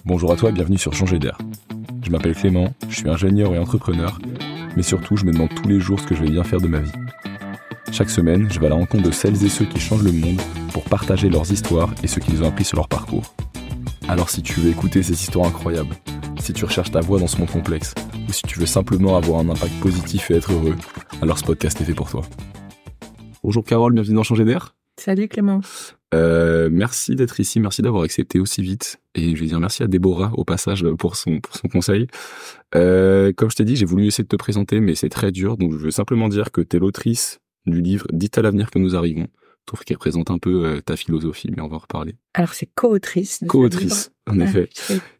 Bonjour à toi et bienvenue sur Changer d'air. Je m'appelle Clément, je suis ingénieur et entrepreneur, mais surtout je me demande tous les jours ce que je vais bien faire de ma vie. Chaque semaine, je vais à la rencontre de celles et ceux qui changent le monde pour partager leurs histoires et ce qu'ils ont appris sur leur parcours. Alors si tu veux écouter ces histoires incroyables, si tu recherches ta voie dans ce monde complexe, ou si tu veux simplement avoir un impact positif et être heureux, alors ce podcast est fait pour toi. Bonjour Carole, bienvenue dans Changer d'air. Salut Clément. Merci d'être ici, merci d'avoir accepté aussi vite. Et je vais dire merci à Déborah au passage pour son conseil. Comme je t'ai dit, j'ai voulu essayer de te présenter, mais c'est très dur. Donc je veux simplement dire que tu es l'autrice du livre « Dites à l'avenir que nous arrivons ». Je trouve qu'elle présente un peu ta philosophie, mais on va en reparler. Alors c'est co-autrice. Co-autrice, en effet.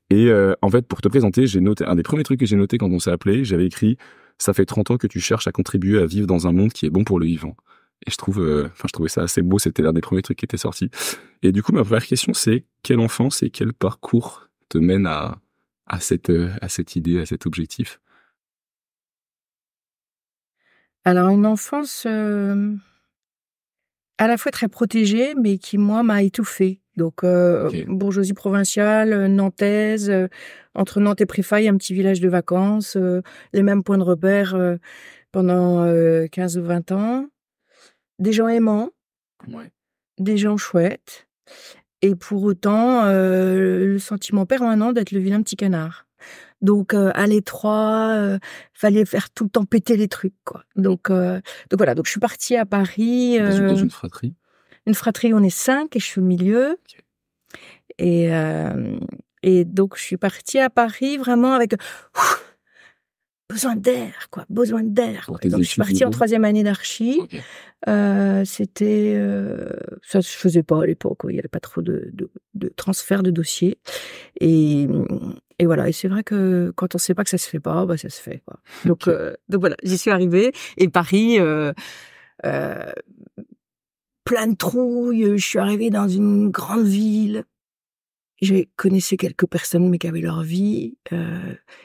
Et en fait, pour te présenter, j'ai noté un des premiers trucs que j'ai noté quand on s'est appelé, j'avais écrit « Ça fait 30 ans que tu cherches à contribuer à vivre dans un monde qui est bon pour le vivant ». Et je trouvais ça assez beau, c'était l'un des premiers trucs qui était sorti. Et du coup, ma première question, c'est quelle enfance et quel parcours te mène à cette idée, à cet objectif? Alors une enfance à la fois très protégée, mais qui, moi, m'a étouffée. Donc, Okay. bourgeoisie provinciale, nantaise, entre Nantes et Préfaille, un petit village de vacances, les mêmes points de repère pendant 15 ou 20 ans. Des gens aimants, Ouais. des gens chouettes, et pour autant, le sentiment permanent d'être le vilain petit canard. Donc, à l'étroit, fallait faire tout le temps péter les trucs, quoi. Donc voilà, donc je suis partie à Paris. Dans une fratrie? Une fratrie, on est 5 et je suis au milieu. Okay. Et donc, je suis partie à Paris vraiment avec besoin d'air, quoi. Besoin d'air. Pour Quoi. Donc, je suis partie en 3e année d'archi. Okay. C'était... ça se faisait pas à l'époque. Il n'y avait pas trop de transfert de dossiers. Et voilà. Et c'est vrai que quand on ne sait pas que ça se fait pas, bah, ça se fait, quoi. Donc, donc voilà, j'y suis arrivée. Et Paris... plein de trouilles, je suis arrivée dans une grande ville. Je connaissais quelques personnes, mais qui avaient leur vie.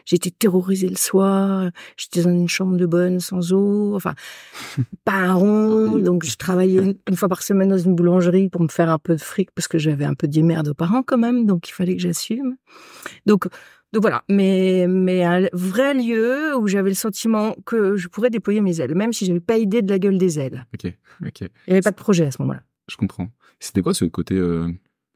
J'étais terrorisée le soir. J'étais dans une chambre de bonne, sans eau. Enfin, pas un rond. Donc, je travaillais une fois par semaine dans une boulangerie pour me faire un peu de fric, parce que j'avais un peu de merde aux parents quand même. Donc, il fallait que j'assume. Donc voilà. Mais un vrai lieu où j'avais le sentiment que je pourrais déployer mes ailes, même si j'avais pas idée de la gueule des ailes. Ok. Il y avait pas de projet à ce moment-là. Je comprends. C'était quoi ce côté...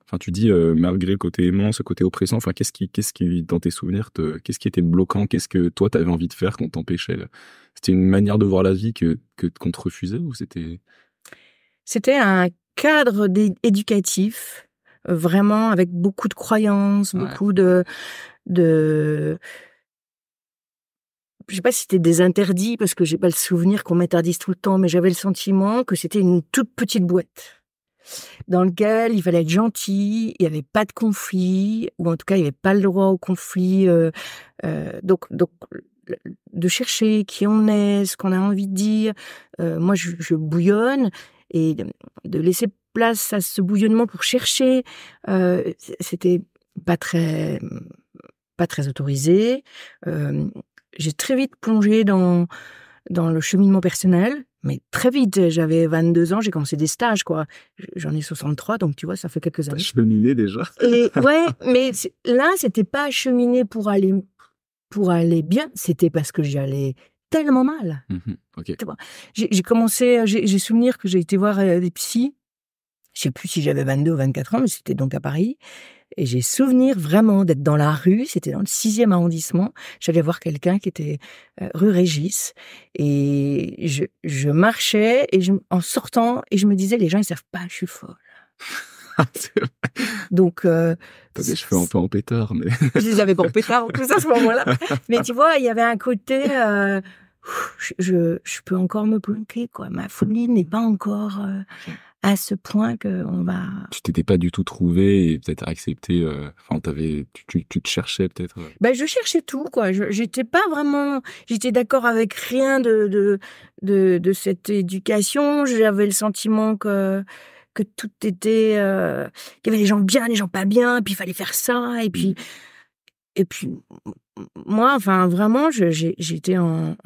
Enfin, tu dis, malgré le côté aimant, ce côté oppressant, enfin, qu'est-ce qui dans tes souvenirs, qu'est-ce qui était bloquant? Qu'est-ce que toi, t'avais envie de faire qu'on t'empêchait? C'était une manière de voir la vie qu'on te refusait, ou c'était... C'était un cadre éducatif, vraiment avec beaucoup de croyances, beaucoup de... Je sais pas si c'était des interdits, parce que j'ai pas le souvenir qu'on m'interdise tout le temps, mais j'avais le sentiment que c'était une toute petite boîte dans lequel il fallait être gentil, il n'y avait pas de conflit, ou en tout cas, il n'y avait pas le droit au conflit. Donc, de chercher qui on est, ce qu'on a envie de dire. Moi, je bouillonne, et de laisser place à ce bouillonnement pour chercher, c'était pas très autorisé. J'ai très vite plongé dans le cheminement personnel, mais très vite. J'avais 22 ans, j'ai commencé des stages, quoi. J'en ai 63, donc tu vois, ça fait quelques années. T'as cheminé déjà? Et ouais, mais là, c'était pas cheminer pour aller bien, c'était parce que j'allais tellement mal. Okay. J'ai commencé, j'ai souvenir que j'ai été voir des psys. Je sais plus si j'avais 22 ou 24 ans, mais c'était donc à Paris. Et j'ai souvenir vraiment d'être dans la rue, c'était dans le 6e arrondissement. J'allais voir quelqu'un qui était rue Régis. Et je marchais, et en sortant, et je me disais, les gens, ils savent pas, je suis folle. Donc, t'as des cheveux un peu en pétard, mais... Je les avais pas en pétard en plus à ce moment-là. Mais tu vois, il y avait un côté... je peux encore me planquer, quoi. Ma folie n'est pas encore... à ce point qu'on va... Tu t'étais pas du tout trouvé et peut-être accepté, enfin, tu te cherchais peut-être. Ben, je cherchais tout, quoi. J'étais pas vraiment, j'étais d'accord avec rien de cette éducation. J'avais le sentiment que tout était, qu'il y avait les gens bien, les gens pas bien, et puis il fallait faire ça, et puis moi, enfin, vraiment, j'étais en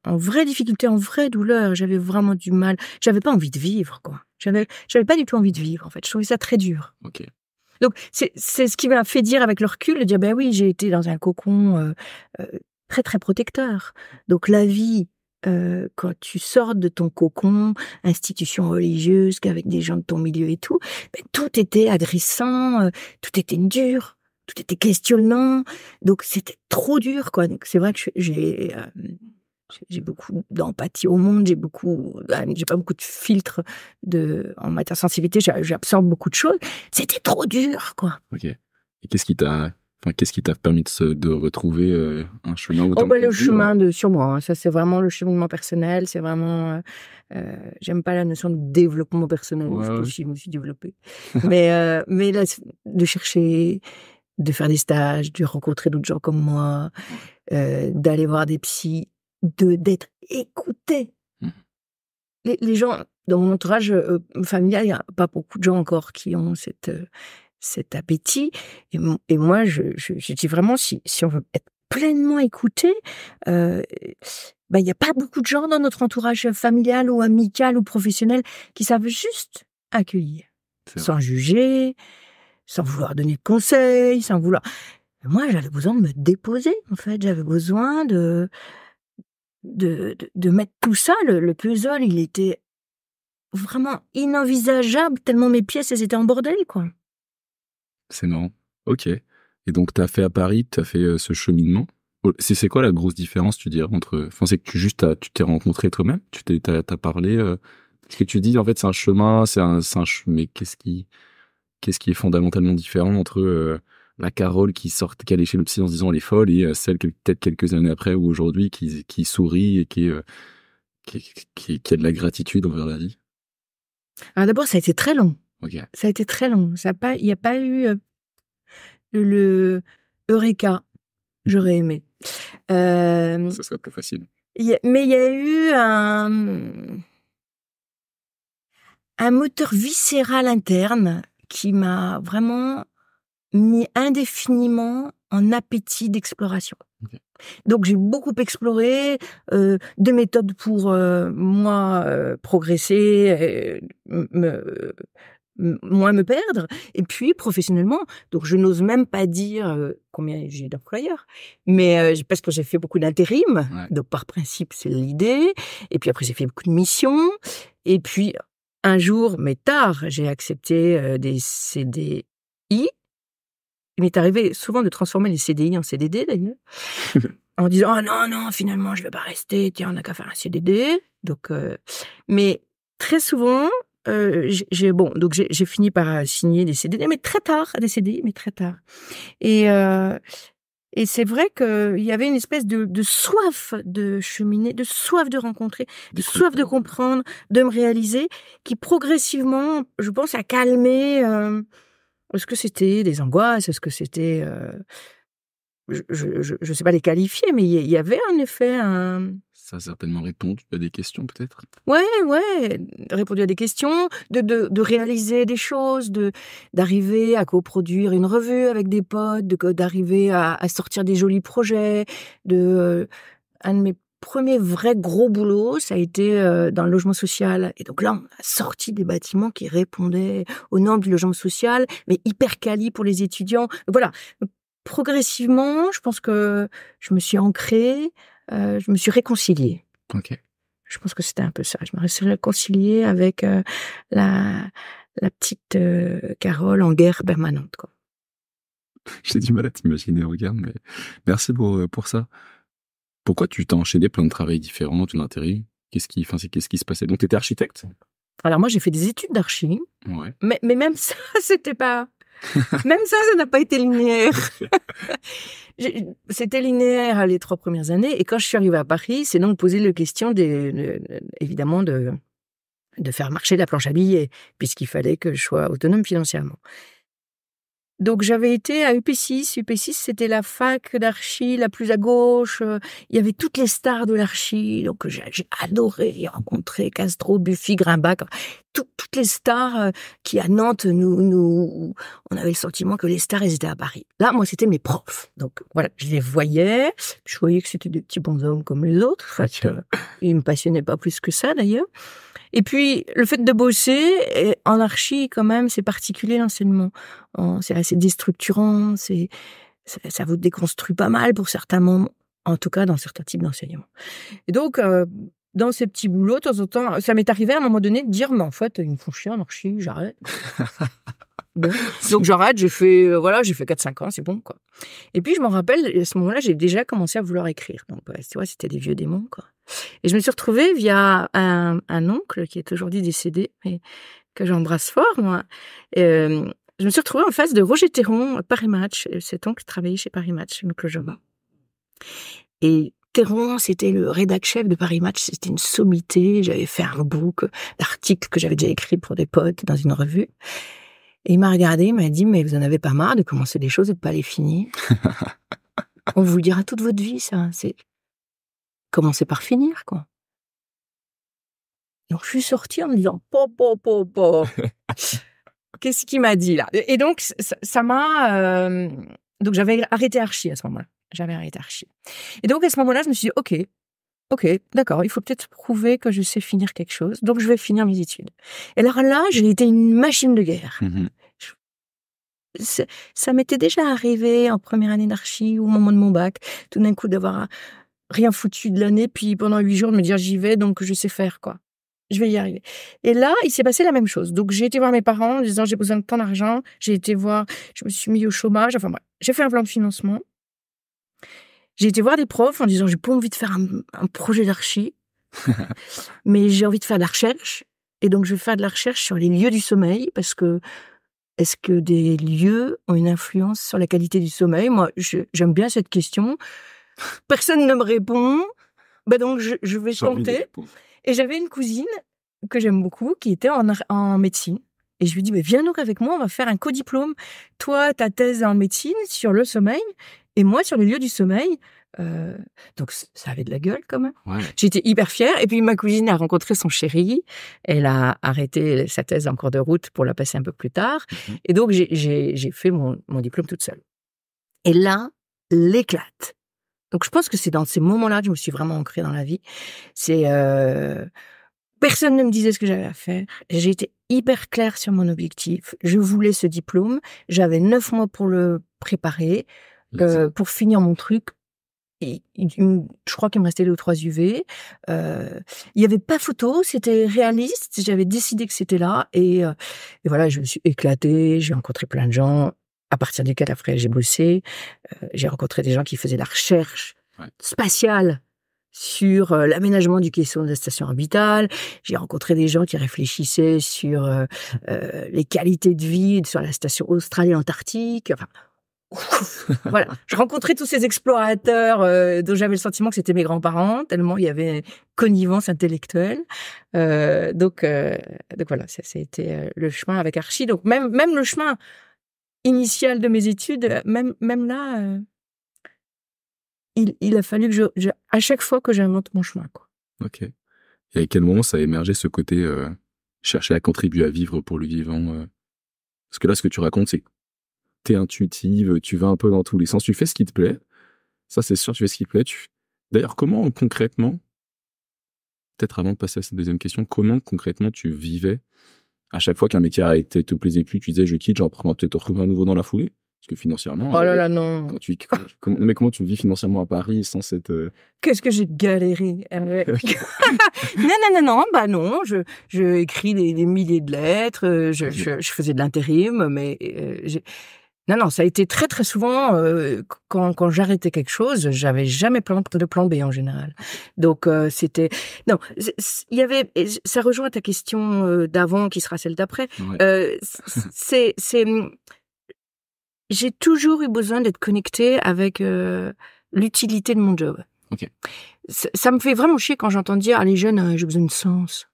vraie difficulté, en vraie douleur. J'avais vraiment du mal. J'avais pas envie de vivre, quoi. J'avais pas du tout envie de vivre, en fait. Je trouvais ça très dur. Ok. Donc, c'est ce qui m'a fait dire avec le recul, de dire, ben oui, j'ai été dans un cocon très, très protecteur. Donc, la vie, quand tu sors de ton cocon, institution religieuse, qu'avec des gens de ton milieu et tout, ben, tout était agressant, tout était dur, tout était questionnant. Donc, c'était trop dur, quoi. Donc, c'est vrai que j'ai beaucoup d'empathie au monde, j'ai pas beaucoup de filtres en matière de sensibilité, j'absorbe beaucoup de choses. C'était trop dur, quoi. Ok. Et qu'est-ce qui t'a permis de retrouver un chemin autant Le chemin sur moi, hein. Ça, c'est vraiment le cheminement personnel, c'est vraiment, j'aime pas la notion de développement personnel, je sais pas si je me suis développée. mais là, de chercher, de faire des stages, de rencontrer d'autres gens comme moi, d'aller voir des psys, d'être écouté. Les gens dans mon entourage familial, il y a pas beaucoup de gens encore qui ont cet appétit. Et moi, je dis vraiment, si on veut être pleinement écouté, il y a pas beaucoup de gens dans notre entourage familial ou amical ou professionnel qui savent juste accueillir, sans juger, sans vouloir donner de conseils, sans vouloir. Moi, j'avais besoin de me déposer. En fait, j'avais besoin de mettre tout ça. Le puzzle, il était vraiment inenvisageable tellement mes pièces, elles étaient en bordel, quoi. C'est marrant. Ok. Et donc, t'as fait à Paris, t'as fait ce cheminement. C'est quoi la grosse différence, tu dirais, entre... Enfin, c'est que tu t'es rencontré toi-même, t'as parlé... Ce que tu dis, en fait, c'est un chemin, mais qu'est-ce qui est fondamentalement différent entre la Carole qui allait chez le psy en se disant elle est folle et celle que peut-être quelques années après ou aujourd'hui qui sourit et qui a de la gratitude envers la vie? Alors d'abord, ça a été très long. Ok. Ça a été très long. Il n'y a pas eu le Eureka. J'aurais aimé. Ça serait plus facile. Mais il y a eu un moteur viscéral interne qui m'a vraiment mis indéfiniment en appétit d'exploration. Okay. Donc j'ai beaucoup exploré des méthodes pour moi progresser, moins me perdre, et puis professionnellement. Donc je n'ose même pas dire combien j'ai d'employeurs, mais parce que j'ai fait beaucoup d'intérim, ouais. Donc par principe c'est l'idée. Et puis après j'ai fait beaucoup de missions, et puis un jour, mais tard, j'ai accepté des CDI. Il m'est arrivé souvent de transformer les CDI en CDD, d'ailleurs, en disant « Ah non, finalement, je vais pas rester, tiens, on n'a qu'à faire un CDD. » Donc, mais très souvent, j'ai fini par signer des CDD, mais très tard, des CDI, mais très tard. Et c'est vrai qu'il y avait une espèce de soif de cheminer, de soif de rencontrer, de soif de comprendre, de me réaliser, qui progressivement, je pense, a calmé... Est-ce que c'était des angoisses? Est-ce que c'était... je sais pas les qualifier, mais il y avait en effet un... Ça a certainement répondu à des questions, peut-être? Ouais, répondu à des questions, de réaliser des choses, d'arriver à coproduire une revue avec des potes, d'arriver à sortir des jolis projets, un de mes premier vrai gros boulot, ça a été dans le logement social. Et donc là, on a sorti des bâtiments qui répondaient aux normes du logement social, mais hyper quali pour les étudiants. Voilà. Progressivement, je pense que je me suis ancrée, je me suis réconciliée. Ok. Je pense que c'était un peu ça. Je me suis réconciliée avec la petite Carole en guerre permanente, quoi. J'ai du mal à t'imaginer, regarde, mais merci pour ça. Pourquoi tu t'as enchaîné plein de travails différents, de l'intérim? Qu'est-ce qui se passait? Donc, tu étais architecte? Alors, moi, j'ai fait des études d'archi. Ouais. Mais même ça, c'était pas... Même ça n'a pas été linéaire. C'était linéaire les 3 premières années. Et quand je suis arrivée à Paris, c'est donc poser la question, évidemment, de faire marcher la planche à billets, puisqu'il fallait que je sois autonome financièrement. Donc, j'avais été à UP6. UP6, c'était la fac d'archi la plus à gauche. Il y avait toutes les stars de l'archi. Donc, j'ai adoré rencontrer Castro, Buffy, Grimbach. toutes les stars qui à Nantes, on avait le sentiment que les stars, elles étaient à Paris. Là, moi, c'était mes profs. Donc voilà, je les voyais, je voyais que c'était des petits bonshommes comme les autres. En fait, ils me passionnaient pas plus que ça d'ailleurs. Et puis, le fait de bosser en archi, quand même, c'est particulier l'enseignement. C'est assez déstructurant, ça vous déconstruit pas mal pour certains moments, en tout cas dans certains types d'enseignement. Et donc, dans ces petits boulots, de temps en temps, ça m'est arrivé à un moment donné de dire, mais en fait, ils me font chier en archi, j'arrête. Bon. Donc j'arrête, j'ai fait 4-5 ans, c'est bon, quoi. Et puis je m'en rappelle, à ce moment-là, j'ai déjà commencé à vouloir écrire. Donc, tu vois, c'était des vieux démons, quoi. Et je me suis retrouvée via un oncle qui est aujourd'hui décédé, mais que j'embrasse fort, moi. Je me suis retrouvée en face de Roger Théron, Paris Match. Cet oncle travaillait chez Paris Match, chez Claude Jobin. Et Théron, c'était le rédac-chef de Paris Match, c'était une sommité. J'avais fait un book d'articles que j'avais déjà écrits pour des potes dans une revue. Et il m'a regardé, il m'a dit, mais vous en avez pas marre de commencer des choses et de pas les finir? On vous le dira toute votre vie, ça. C'est commencer par finir, quoi. Donc, je suis sortie en me disant, Qu'est-ce qu'il m'a dit, là? Et donc, ça m'a, donc j'avais arrêté archi à ce moment-là. Et donc, à ce moment-là, je me suis dit, OK, d'accord, il faut peut-être prouver que je sais finir quelque chose, donc je vais finir mes études. Et alors là, j'ai été une machine de guerre. Ça m'était déjà arrivé en première année d'archi, au moment de mon bac, tout d'un coup d'avoir rien foutu de l'année, puis pendant 8 jours de me dire j'y vais, donc je sais faire, quoi. Je vais y arriver. Et là, il s'est passé la même chose. Donc j'ai été voir mes parents en disant j'ai besoin de tant d'argent, je me suis mis au chômage, enfin bref, j'ai fait un plan de financement. J'ai été voir des profs en disant j'ai pas envie de faire un projet d'archi, mais j'ai envie de faire de la recherche. Et donc je vais faire de la recherche sur les lieux du sommeil, parce que est-ce que des lieux ont une influence sur la qualité du sommeil? Moi, j'aime bien cette question. Personne ne me répond. Donc je vais tenter. Et j'avais une cousine que j'aime beaucoup qui était en médecine. Et je lui dis, mais viens donc avec moi, on va faire un codiplôme. Toi, ta thèse en médecine sur le sommeil, et moi sur les lieux du sommeil. Donc ça avait de la gueule quand même. Ouais. J'étais hyper fière. Et puis ma cousine a rencontré son chéri. Elle a arrêté sa thèse en cours de route pour la passer un peu plus tard. Et donc j'ai fait mon diplôme toute seule. Et là, l'éclate. Donc je pense que c'est dans ces moments-là que je me suis vraiment ancrée dans la vie. Personne ne me disait ce que j'avais à faire. J'ai été hyper claire sur mon objectif. Je voulais ce diplôme. J'avais 9 mois pour le préparer, pour finir mon truc. Et je crois qu'il me restait 2 ou 3 UV. Il y avait pas photo, c'était réaliste. J'avais décidé que c'était là. Et voilà, je me suis éclatée. J'ai rencontré plein de gens. À partir duquel, après, j'ai bossé. J'ai rencontré des gens qui faisaient de la recherche spatiale sur l'aménagement du caisson de la station orbitale. J'ai rencontré des gens qui réfléchissaient sur les qualités de vie sur la station Australie-Antarctique. Enfin, voilà. Je rencontrais tous ces explorateurs dont j'avais le sentiment que c'était mes grands-parents, tellement il y avait connivence intellectuelle. Donc voilà, ça a été le chemin avec Archi. Donc même le chemin initial de mes études, même là, il a fallu que à chaque fois que j'invente mon chemin, quoi. Ok. Et à quel moment ça a émergé ce côté chercher à contribuer à vivre pour le vivant Parce que là, ce que tu racontes, c'est que t'es intuitive, tu vas un peu dans tous les sens, tu fais ce qui te plaît. Ça, c'est sûr, tu fais ce qui te plaît. D'ailleurs, comment concrètement, peut-être avant de passer à cette deuxième question, comment concrètement tu vivais à chaque fois qu'un métier te plaisait plus, tu disais je quitte, j'en prends peut-être retrouver un nouveau dans la foulée? Parce que financièrement... Oh là là, non. Mais comment tu vis financièrement à Paris sans cette... Qu'est-ce que j'ai galéré. Non, bah non, je écris des milliers de lettres, je faisais de l'intérim, mais non, ça a été très très souvent, quand j'arrêtais quelque chose, j'avais jamais de plan B en général. Donc c'était... Non, il y avait... Ça rejoint ta question d'avant qui sera celle d'après. Ouais. J'ai toujours eu besoin d'être connectée avec l'utilité de mon job. Okay. Ça me fait vraiment chier quand j'entends dire « Ah, les jeunes, j'ai besoin de sens ».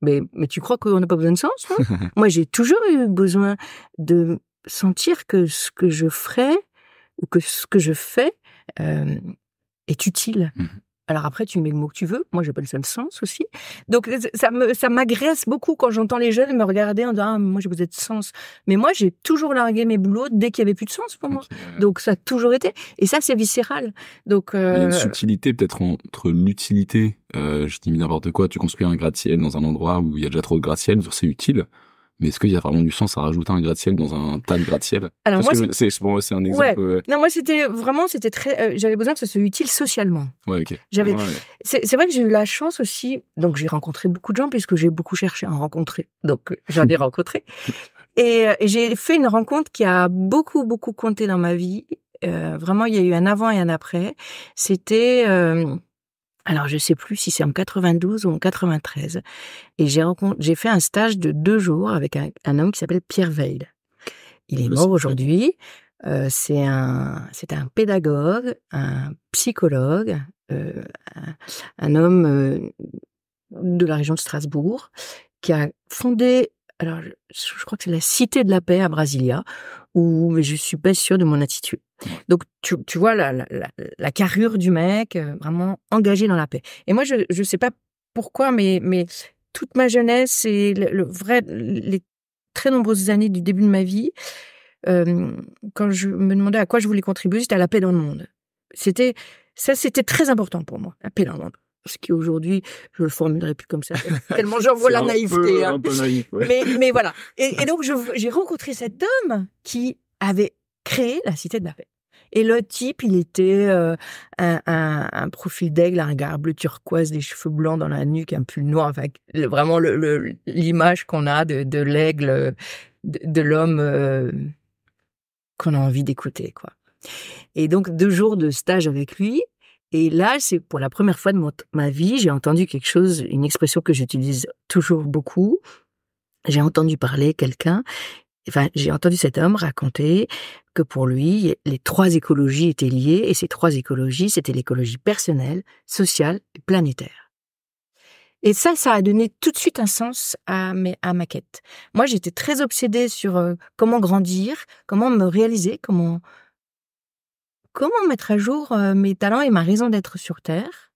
Mais tu crois qu'on n'a pas besoin de sens, hein? Moi, j'ai toujours eu besoin de sentir que ce que je ferais ou que ce que je fais est utile. Alors après, tu mets le mot que tu veux. Moi, j'appelle ça le sens aussi. Donc, ça m'agresse beaucoup quand j'entends les jeunes me regarder en disant, ah, moi, j'ai besoin de sens. Mais moi, j'ai toujours largué mes boulots dès qu'il y avait plus de sens pour moi. Donc, ça a toujours été. Et ça, c'est viscéral. Donc, il y a une subtilité peut-être entre l'utilité. Je dis n'importe quoi. Tu construis un gratte-ciel dans un endroit où il y a déjà trop de gratte-ciel, c'est utile. Mais est-ce qu'il y a vraiment du sens à rajouter un gratte-ciel dans un tas de gratte-ciel? Alors moi, c'est un exemple. Ouais. Non, moi c'était très. J'avais besoin que ça soit utile socialement. Ouais, ok. C'est vrai que j'ai eu la chance aussi. Donc j'ai rencontré beaucoup de gens puisque j'ai beaucoup cherché à en rencontrer. Donc j'en ai rencontré. Et j'ai fait une rencontre qui a beaucoup compté dans ma vie. Vraiment, il y a eu un avant et un après. C'était. Alors, je sais plus si c'est en 92 ou en 93. Et j'ai fait un stage de 2 jours avec un homme qui s'appelle Pierre Veil. Il est mort aujourd'hui. C'est un pédagogue, un psychologue, un homme de la région de Strasbourg qui a fondé, alors je crois que c'est la Cité de la Paix à Brasilia, où je suis pas sûre de mon attitude. Donc tu vois la carrure du mec, vraiment engagé dans la paix. Et moi je sais pas pourquoi, mais toute ma jeunesse et les très nombreuses années du début de ma vie, quand je me demandais à quoi je voulais contribuer, c'était à la paix dans le monde. C'était très important pour moi, la paix dans le monde. Ce qui aujourd'hui, je le formulerai plus comme ça. Tellement j'en vois la naïveté. Un peu naïf, ouais. Mais voilà. Et donc j'ai rencontré cet homme qui avait créé la Cité de la Paix. Et le type, il était un profil d'aigle, un regard bleu turquoise, des cheveux blancs dans la nuque, un pull noir, avec vraiment l'image qu'on a de l'aigle, de l'homme qu'on a envie d'écouter, quoi. Et donc 2 jours de stage avec lui. Et là, c'est pour la première fois de ma vie, j'ai entendu quelque chose, une expression que j'utilise toujours beaucoup. J'ai entendu j'ai entendu cet homme raconter que pour lui, les 3 écologies étaient liées, et ces 3 écologies, c'était l'écologie personnelle, sociale et planétaire. Et ça a donné tout de suite un sens à ma quête. Moi, j'étais très obsédée sur comment grandir, comment me réaliser, comment mettre à jour mes talents et ma raison d'être sur Terre.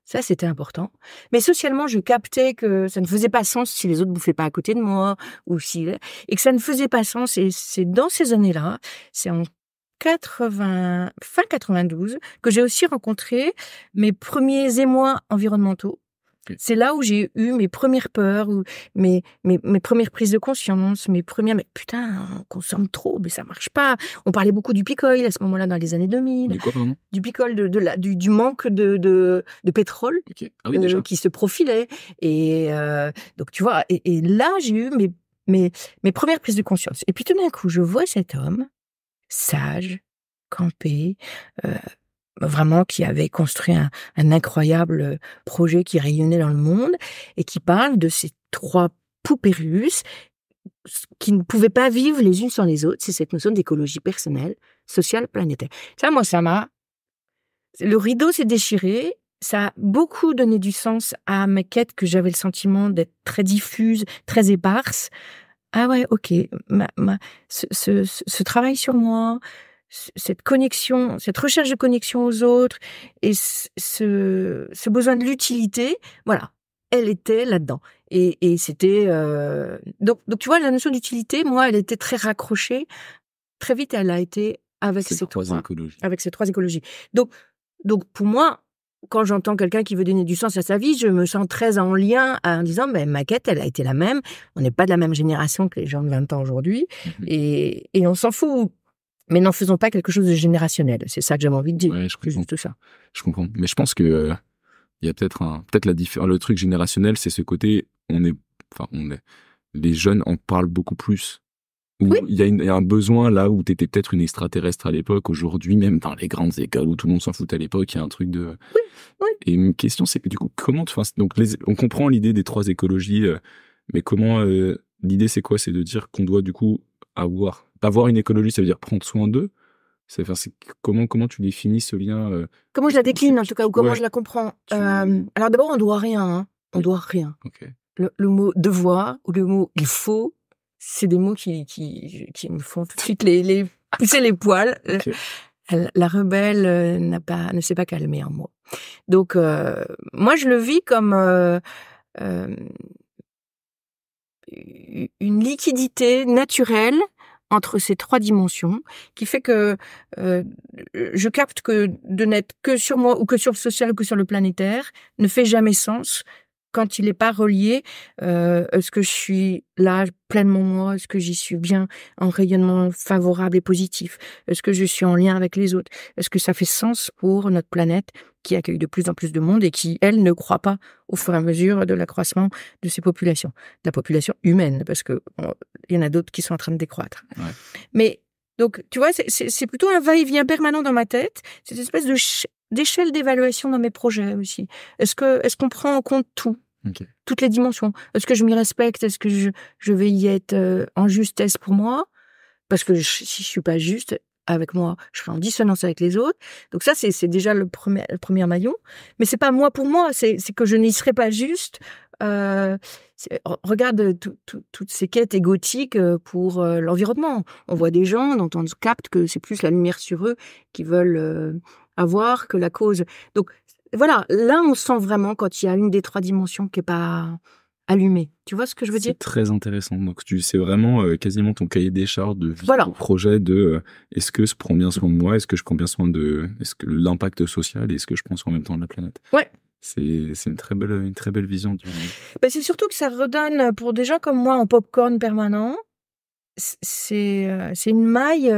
Ça, c'était important. Mais socialement, je captais que ça ne faisait pas sens si les autres bouffaient pas à côté de moi, et que ça ne faisait pas sens. Et c'est dans ces années-là, c'est en fin 92, que j'ai aussi rencontré mes premiers émois environnementaux. C'est là où j'ai eu mes premières peurs, ou mes premières prises de conscience, mais putain, on consomme trop, mais ça marche pas. On parlait beaucoup du pic-oil à ce moment-là, dans les années 2000. Du quoi, pardon? Du pic-oil, du manque de pétrole, okay. Ah oui, déjà. qui se profilait. Et donc, tu vois, et là, j'ai eu mes premières prises de conscience. Et puis tout d'un coup, je vois cet homme, sage, campé, vraiment qui avait construit un incroyable projet qui rayonnait dans le monde, et qui parle de ces 3 poupées russes qui ne pouvaient pas vivre les unes sans les autres. C'est cette notion d'écologie personnelle, sociale, planétaire. Ça, moi, le rideau s'est déchiré. Ça a beaucoup donné du sens à ma quête, que j'avais le sentiment d'être très diffuse, très éparse. Ah ouais, ok. Ce travail sur moi, cette connexion, cette recherche de connexion aux autres, et ce besoin de l'utilité, voilà, elle était là-dedans. Et c'était donc tu vois, la notion d'utilité, moi, elle était très raccrochée. Très vite, elle a été avec ces 3 écologies. Donc pour moi, quand j'entends quelqu'un qui veut donner du sens à sa vie, je me sens très en lien en disant, ma quête, elle a été la même. On n'est pas de la même génération que les gens de 20 ans aujourd'hui, et on s'en fout. Mais n'en faisons pas quelque chose de générationnel. C'est ça que j'avais envie de dire. Ouais, je comprends. Juste ça. Je comprends. Mais je pense que il y a peut-être la différence. Le truc générationnel, c'est ce côté, les jeunes en parlent beaucoup plus. Oui. Il y a un besoin là où t'étais peut-être une extraterrestre à l'époque. Aujourd'hui, même dans les grandes écoles où tout le monde s'en fout à l'époque, il y a un truc de. Oui. Et une question, c'est que du coup, on comprend l'idée des 3 écologies, mais comment l'idée, c'est quoi? C'est de dire qu'on doit du coup avoir une écologie, ça veut dire prendre soin d'eux. Comment tu définis ce lien Comment je la décline, en tout cas, ou comment je la comprends. Alors d'abord, on doit rien. Hein. On doit rien. Okay. Le mot devoir ou le mot il faut, c'est des mots qui me font tout de suite les pousser les poils. Okay. La rebelle ne s'est pas calmée en moi. Donc, moi, je le vis comme une liquidité naturelle entre ces 3 dimensions, qui fait que je capte que de n'être que sur moi ou que sur le social ou que sur le planétaire ne fait jamais sens quand il n'est pas relié. Est-ce que je suis là pleinement moi? Est-ce que j'y suis bien en rayonnement favorable et positif? Est-ce que je suis en lien avec les autres? Est-ce que ça fait sens pour notre planète qui accueille de plus en plus de monde et qui, elle, ne croît pas au fur et à mesure de l'accroissement de ses populations, de la population humaine, parce que il y en a d'autres qui sont en train de décroître. Ouais. Mais donc, tu vois, c'est plutôt un va-et-vient permanent dans ma tête, cette espèce d'échelle d'évaluation dans mes projets aussi. Est-ce qu'on prend en compte tout? Okay. Toutes les dimensions. Est-ce que je m'y respecte? Est-ce que je vais y être en justesse pour moi? Parce que si je suis pas juste avec moi, je serai en dissonance avec les autres. Donc ça, c'est déjà le premier maillon. Mais c'est pas moi pour moi, c'est que je n'y serai pas juste. Regarde toutes ces quêtes égotiques pour l'environnement. On voit des gens dont on capte que c'est plus la lumière sur eux qu'ils veulent avoir que la cause. Donc voilà, là on sent vraiment quand il y a une des 3 dimensions qui est pas allumée. Tu vois ce que je veux dire? C'est très intéressant. Donc c'est vraiment quasiment ton cahier des charges de vie, voilà. Ton projet de est-ce que je prends bien soin de moi, est-ce que je prends bien soin de est-ce que l'impact social, est-ce que je prends soin en même temps de la planète. Ouais. C'est une très belle vision du monde. Ben c'est surtout que ça redonne pour des gens comme moi en popcorn permanent. C'est une maille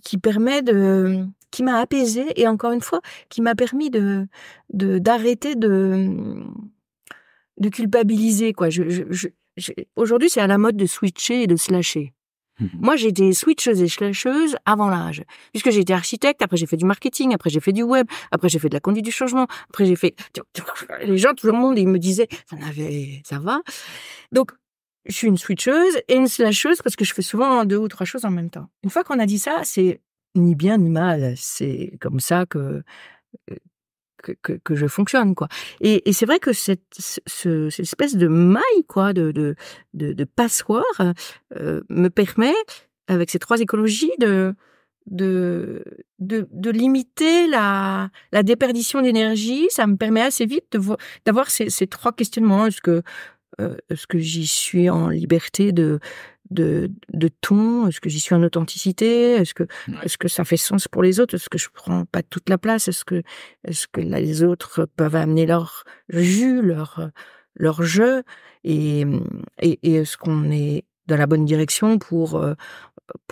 qui permet qui m'a apaisée et encore une fois qui m'a permis d'arrêter de culpabiliser quoi. Aujourd'hui c'est à la mode de switcher et de slasher. Moi, j'étais switcheuse et slasheuse avant l'âge. Puisque j'ai été architecte, après j'ai fait du marketing, après j'ai fait du web, après j'ai fait de la conduite du changement, après j'ai fait... Les gens, tout le monde, ils me disaient, ça va. Donc, je suis une switcheuse et une slasheuse parce que je fais souvent 2 ou 3 choses en même temps. Une fois qu'on a dit ça, c'est ni bien ni mal. C'est comme ça que je fonctionne, quoi. Et c'est vrai que cette espèce de maille, quoi, de passoire, me permet, avec ces 3 écologies, de limiter la déperdition d'énergie. Ça me permet assez vite d'avoir ces 3 questionnements. Est-ce que j'y suis en liberté de ton? Est-ce que j'y suis en authenticité? Est-ce que ça fait sens pour les autres? Est-ce que je prends pas toute la place? Est-ce que les autres peuvent amener leur jus, leur jeu? Et est-ce qu'on est dans la bonne direction pour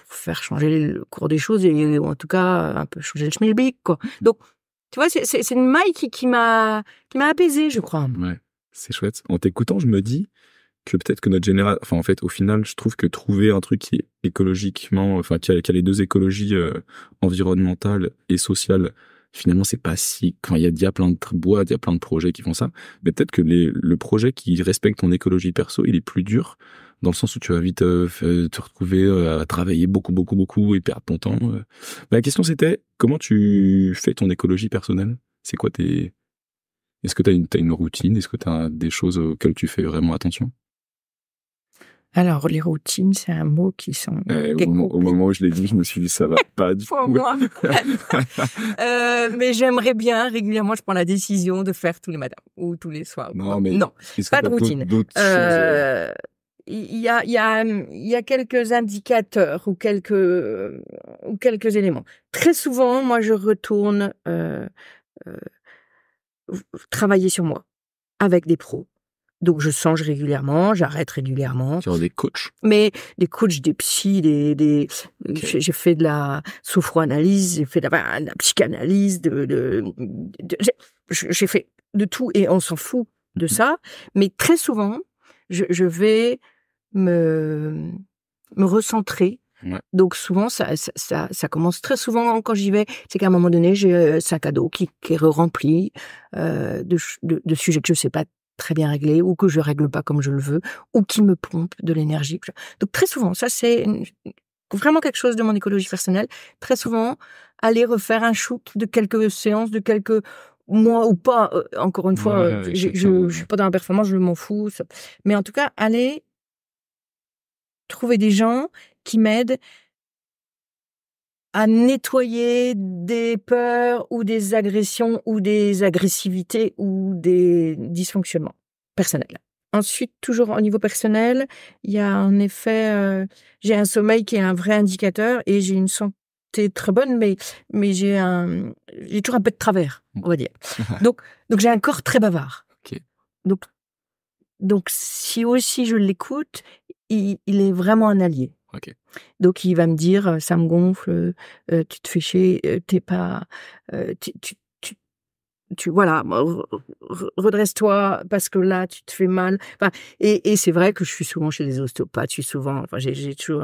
faire changer le cours des choses et en tout cas un peu changer le schmilblick, quoi. Donc, tu vois, c'est une maille qui m'a apaisée, je crois. Ouais. C'est chouette. En t'écoutant, je me dis que peut-être que notre génération... Enfin, en fait, au final, je trouve que trouver un truc qui est écologiquement... Enfin, qui a les 2 écologies environnementales et sociales, finalement, c'est pas si... Quand il y a plein de boîtes, il y a plein de projets qui font ça, mais peut-être que le projet qui respecte ton écologie perso, il est plus dur, dans le sens où tu vas vite te retrouver à travailler beaucoup et perdre ton temps. La question, c'était, comment tu fais ton écologie personnelle? C'est quoi Est-ce que t'as une routine? Est-ce que t'as des choses auxquelles tu fais vraiment attention? Alors, les routines, c'est un mot qui sont... Au moment où je l'ai dit, je me suis dit, ça va pas du tout. Moi. Mais j'aimerais bien, régulièrement, je prends la décision de faire tous les matins ou tous les soirs. Non, mais non, pas de routine. D'autres choses, il y a quelques indicateurs ou quelques éléments. Très souvent, moi, je retourne travailler sur moi avec des pros. Donc, je change régulièrement, j'arrête régulièrement. Sur des coachs. Mais des coachs, des psys, okay. J'ai fait de la sophroanalyse, j'ai fait de la psychanalyse, j'ai fait de tout et on s'en fout de ça. Mais très souvent, je vais me recentrer. Ouais. Donc souvent, ça commence très souvent quand j'y vais. C'est qu'à un moment donné, j'ai un sac à dos qui est rempli de sujets que je sais pas très bien régler ou que je règle pas comme je le veux ou qui me pompent de l'énergie. Donc très souvent, ça c'est vraiment quelque chose de mon écologie personnelle. Très souvent, aller refaire un shoot de quelques séances, de quelques mois ou pas. Encore une fois, je suis pas dans la performance, je m'en fous. Ça. Mais en tout cas, aller trouver des gens qui m'aident à nettoyer des peurs ou des agressions ou des agressivités ou des dysfonctionnements personnels. Ensuite, toujours au niveau personnel, il y a en effet, j'ai un sommeil qui est un vrai indicateur et j'ai une santé très bonne, mais j'ai toujours un peu de travers, on va dire. Donc j'ai un corps très bavard. Ok. Donc si aussi je l'écoute, il est vraiment un allié. Ok. Donc il va me dire, ça me gonfle, tu te fais chier, t'es pas, voilà, redresse-toi parce que là tu te fais mal. Enfin, et c'est vrai que je suis souvent chez les ostéopathes, j'ai toujours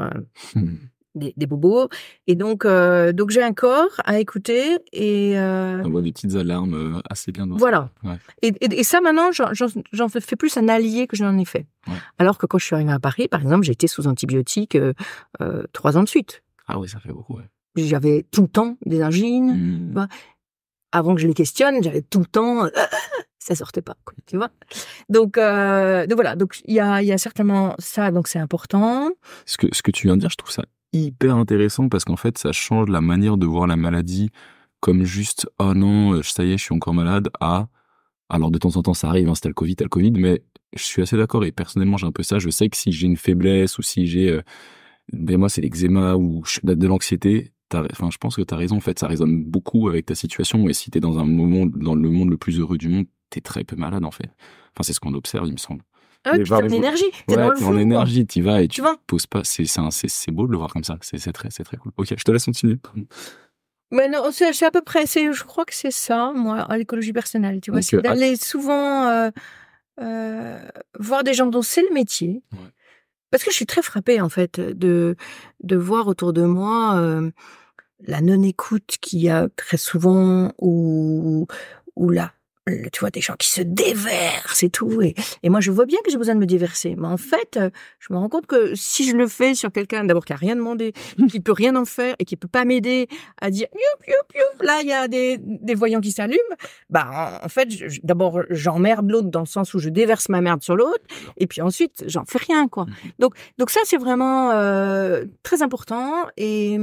des bobos, et donc j'ai un corps à écouter et On voit des petites alarmes assez bien. Voilà. Ouais. Et ça maintenant j'en fais plus un allié que je n'en ai fait. Ouais. Alors que quand je suis arrivée à Paris, par exemple, j'ai été sous antibiotiques 3 ans de suite. Ah oui, ça fait beaucoup. Ouais. J'avais tout le temps des angines. Avant que je les questionne, j'avais tout le temps, ça sortait pas, quoi, tu vois. Donc voilà, donc il y a certainement ça, donc c'est important. Ce que tu viens de dire, je trouve ça hyper intéressant parce qu'en fait, ça change la manière de voir la maladie comme juste « oh non, ça y est, je suis encore malade » à « alors de temps en temps ça arrive, hein, si t'as le Covid », mais je suis assez d'accord et personnellement j'ai un peu ça, je sais que si j'ai une faiblesse ou si j'ai, ben moi c'est l'eczéma ou de l'anxiété, je pense que t'as raison, en fait, ça résonne beaucoup avec ta situation et si t'es dans le monde le plus heureux du monde, t'es très peu malade en fait. Enfin, c'est ce qu'on observe, il me semble. Ah oui, puis t'es en énergie, t'es dans le t'es fond, en énergie, t'y vas et tu vois. poses pas, c'est beau de le voir comme ça, c'est très cool. Ok, je te laisse continuer. Mais non, c'est à peu près, je crois que c'est ça, moi, à l'écologie personnelle, tu vois, c'est d'aller souvent voir des gens dont c'est le métier. Ouais. Parce que je suis très frappée, en fait, de voir autour de moi la non-écoute qu'il y a très souvent, ou tu vois, des gens qui se déversent et tout. Et moi, je vois bien que j'ai besoin de me déverser. Mais en fait, je me rends compte que si je le fais sur quelqu'un, d'abord, qui a rien demandé, qui peut rien en faire et qui peut pas m'aider à dire, youp, youp, youp, là, il y a des voyants qui s'allument. Bah, en fait, d'abord, j'emmerde l'autre dans le sens où je déverse ma merde sur l'autre. Et puis ensuite, j'en fais rien, quoi. Donc ça, c'est vraiment très important. Et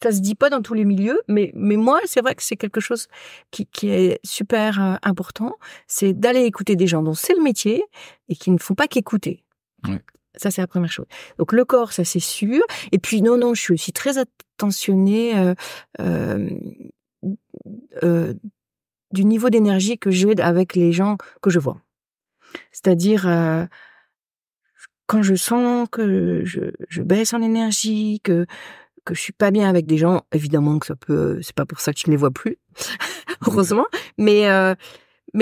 ça se dit pas dans tous les milieux, mais moi, c'est vrai que c'est quelque chose qui est super important. C'est d'aller écouter des gens dont c'est le métier et qui ne font pas qu'écouter. Ouais. Ça, c'est la première chose. Donc, le corps, ça, c'est sûr. Et puis, non, je suis aussi très attentionnée du niveau d'énergie que j'ai avec les gens que je vois. C'est-à-dire, quand je sens que je baisse en énergie, que je suis pas bien avec des gens, évidemment que c'est pas pour ça que je les vois plus, heureusement, mais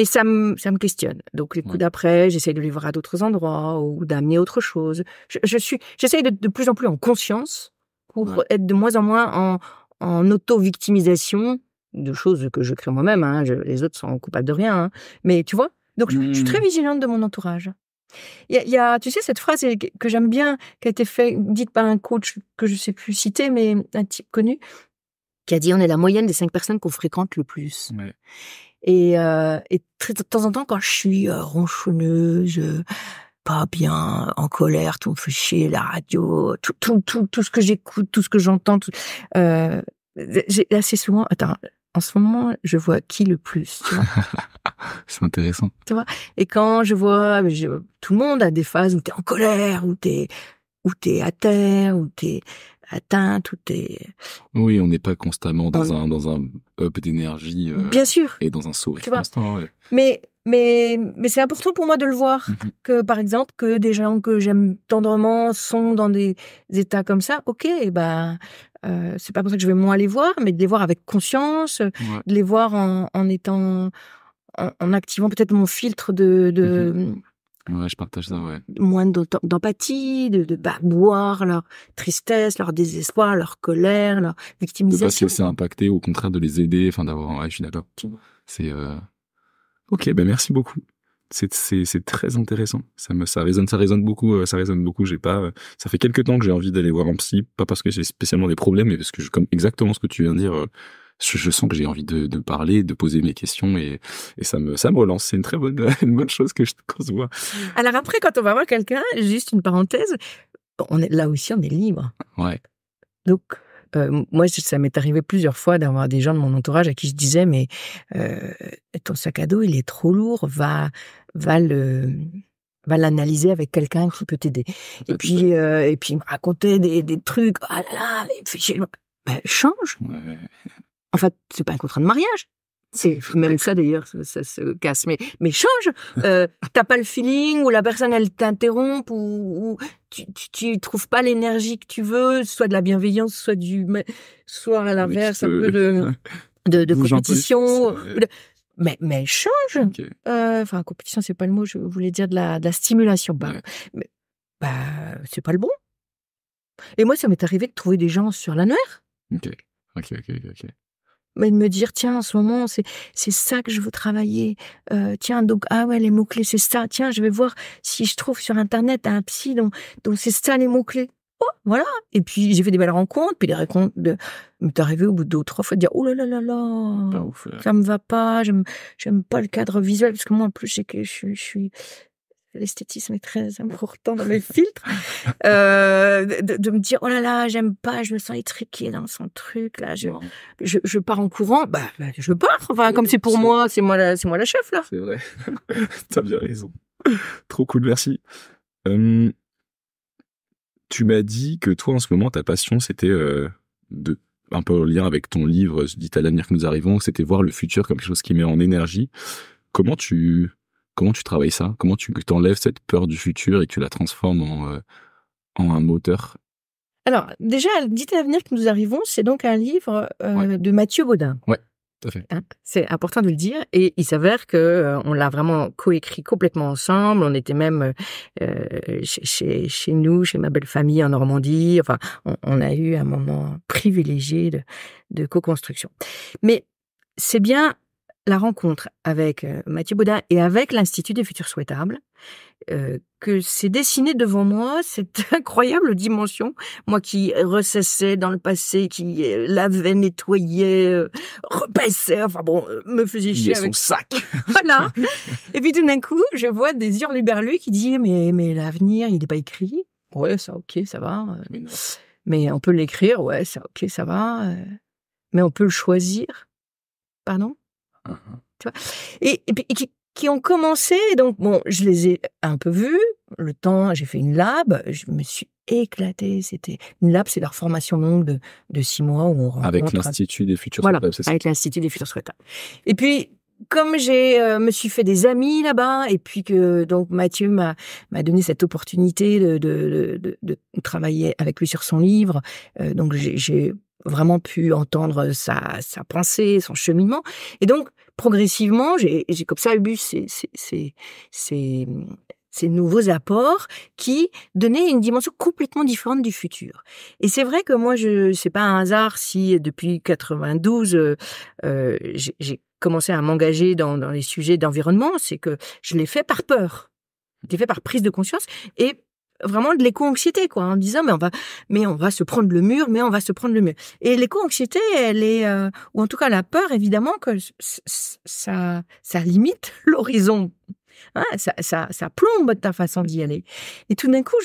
ça me questionne. Donc les coups d'après, j'essaie de les voir à d'autres endroits ou d'amener autre chose. J'essaie de plus en plus en conscience pour être de moins en moins en auto-victimisation de choses que je crée moi-même, hein. Les autres sont coupables de rien, hein. Mais tu vois, donc je suis très vigilante de mon entourage. Il y a, tu sais, cette phrase que j'aime bien, qui a été dite par un coach que je sais plus citer, mais un type connu, qui a dit: on est la moyenne des 5 personnes qu'on fréquente le plus. Ouais. Et de temps en temps, quand je suis ronchonneuse, pas bien, en colère, tout me fait chier, la radio, tout ce que j'écoute, tout ce que j'entends, j'ai assez souvent, attends, en ce moment, je vois qui le plus, tu vois. C'est intéressant. Tu vois. Et quand je vois, tout le monde a des phases où t'es en colère, où t'es à terre, où t'es atteinte, où t'es... Oui, on n'est pas constamment dans un up d'énergie. Bien sûr. Et dans un sourire constant. Ouais. Mais c'est important pour moi de le voir. Que, par exemple, que des gens que j'aime tendrement sont dans des états comme ça. Ok, c'est pas pour ça que je vais moins les voir, mais de les voir avec conscience, de les voir en étant, en activant peut-être mon filtre de ouais, je partage ça, ouais. Moins d'empathie, de boire leur tristesse, leur désespoir, leur colère, leur victimisation. De pas se laisser impacter, au contraire de les aider, ouais, je suis d'accord. C'est ok, merci beaucoup. C'est très intéressant. Ça résonne beaucoup. J'ai pas. Ça fait quelques temps que j'ai envie d'aller voir un psy, pas parce que j'ai spécialement des problèmes, mais parce que comme exactement ce que tu viens de dire, je sens que j'ai envie de parler, de poser mes questions et ça me relance. C'est une très bonne chose qu'on se voit. Alors après, quand on va voir quelqu'un, juste une parenthèse, là aussi on est libre. Ouais. Donc moi, ça m'est arrivé plusieurs fois d'avoir des gens de mon entourage à qui je disais, mais ton sac à dos, il est trop lourd, va l'analyser avec quelqu'un qui peut t'aider. Et puis il me racontait des trucs, ah là là, mais fais chier. Ben, change. Ouais. En fait, c'est pas un contrat de mariage. C'est même ça d'ailleurs, ça se casse. Mais change. T'as pas le feeling, ou la personne elle t'interrompt, ou tu trouves pas l'énergie que tu veux, soit de la bienveillance, soit à l'inverse un peu de compétition. Mais change. Okay. Enfin, compétition, c'est pas le mot. Je voulais dire de la stimulation. Mais c'est pas le bon. Et moi, ça m'est arrivé de trouver des gens sur l'annuaire. Ok. Mais de me dire, tiens, en ce moment, c'est ça que je veux travailler. Tiens, donc, ah ouais, les mots-clés, c'est ça. Tiens, je vais voir si je trouve sur Internet un psy dont c'est ça, les mots-clés. Oh, voilà. Et puis, j'ai fait des belles rencontres. Puis, les rencontres m'est arrivé au bout de 2 ou 3 fois de dire, oh là là là là, Ouf, ça me va pas, j'aime pas le cadre visuel. Parce que moi, en plus, je sais que je suis... L'esthétisme est très important dans mes filtres. De me dire, oh là là, j'aime pas, je me sens étriquée dans son truc, là, je pars en courant, je pars. Enfin, comme c'est pour moi, c'est moi la chef, là. C'est vrai. T'as bien raison. Trop cool, merci. Tu m'as dit que toi, en ce moment, ta passion, c'était un peu en lien avec ton livre, Dit à l'avenir que nous arrivons, c'était voir le futur comme quelque chose qui met en énergie. Comment tu travailles ça? Comment tu t'enlèves cette peur du futur et que tu la transformes en un moteur? Alors, déjà, Dit à l'avenir que nous arrivons, c'est donc un livre de Mathieu Baudin. Ouais, tout à fait. Hein, c'est important de le dire. Et il s'avère que on l'a vraiment coécrit complètement ensemble. On était même chez nous, chez ma belle famille en Normandie. Enfin, on a eu un moment privilégié de co-construction. Mais c'est bien la rencontre avec Mathieu Baudin et avec l'Institut des futurs souhaitables que s'est dessiné devant moi cette incroyable dimension. Moi qui ressassais dans le passé, qui lavait, nettoyait, repassait, enfin bon, me faisait chier avec son sac. Voilà. Et puis tout d'un coup, je vois des hurluberlus qui disent mais l'avenir, il n'est pas écrit. Ouais, ça ok, ça va. Mais on peut l'écrire, ouais, ça ok, ça va. Mais on peut le choisir. Pardon? Tu vois, et puis qui ont commencé, donc bon, je les ai un peu vus, le temps, j'ai fait une lab, je me suis éclatée, c'était une lab, c'est leur formation longue de 6 mois où on rencontre... Avec l'Institut des futurs souhaitables, c'est ça? Avec l'Institut des futurs souhaitables. Et puis, comme me suis fait des amis là-bas, et puis que donc Mathieu m'a donné cette opportunité de travailler avec lui sur son livre, donc j'ai vraiment pu entendre sa pensée, son cheminement, et donc progressivement j'ai comme ça eu ces nouveaux apports qui donnaient une dimension complètement différente du futur. Et c'est vrai que moi, c'est pas un hasard si depuis 92 j'ai commencé à m'engager dans les sujets d'environnement, c'est que je l'ai fait par peur, je l'ai fait par prise de conscience et vraiment de l'éco-anxiété, quoi, en me disant mais on va se prendre le mur, Et l'éco-anxiété, elle est, ou en tout cas la peur, évidemment, que ça limite l'horizon. Hein, ça plombe ta façon d'y aller. Et tout d'un coup,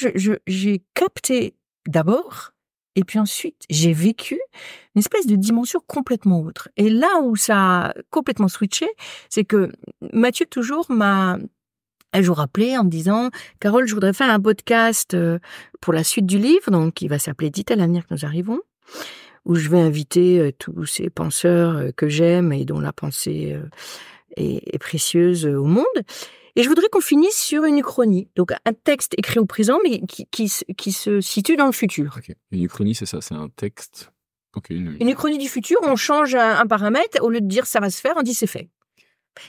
j'ai capté d'abord, et puis ensuite, j'ai vécu une espèce de dimension complètement autre. Et là où ça a complètement switché, c'est que Mathieu, toujours, m'a un jour appelé en me disant « Carole, je voudrais faire un podcast pour la suite du livre, donc qui va s'appeler « Dit à l'avenir que nous arrivons », où je vais inviter tous ces penseurs que j'aime et dont la pensée est précieuse au monde. Et je voudrais qu'on finisse sur une uchronie, donc un texte écrit au présent, mais qui se situe dans le futur. Okay. Une uchronie, c'est ça, c'est un texte... Okay, une uchronie du futur, on change un paramètre, au lieu de dire « ça va se faire », on dit « c'est fait ».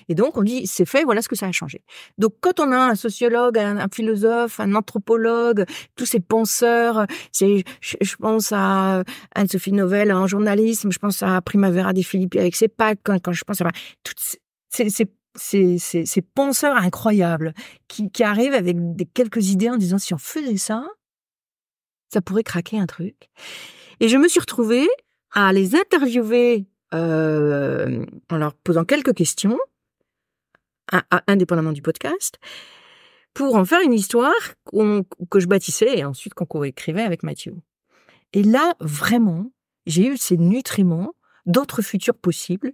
Et donc, on dit, c'est fait, voilà ce que ça a changé. Donc, quand on a un sociologue, un philosophe, un anthropologue, tous ces penseurs, je pense à Anne-Sophie Novelle en journalisme, je pense à Primavera de Filippi avec ses packs, quand je pense à toutes ces penseurs incroyables qui arrivent avec quelques idées en disant, si on faisait ça, ça pourrait craquer un truc. Et je me suis retrouvée à les interviewer en leur posant quelques questions, indépendamment du podcast, pour en faire une histoire que je bâtissais et ensuite qu'on co-écrivait avec Mathieu. Et là, vraiment, j'ai eu ces nutriments d'autres futurs possibles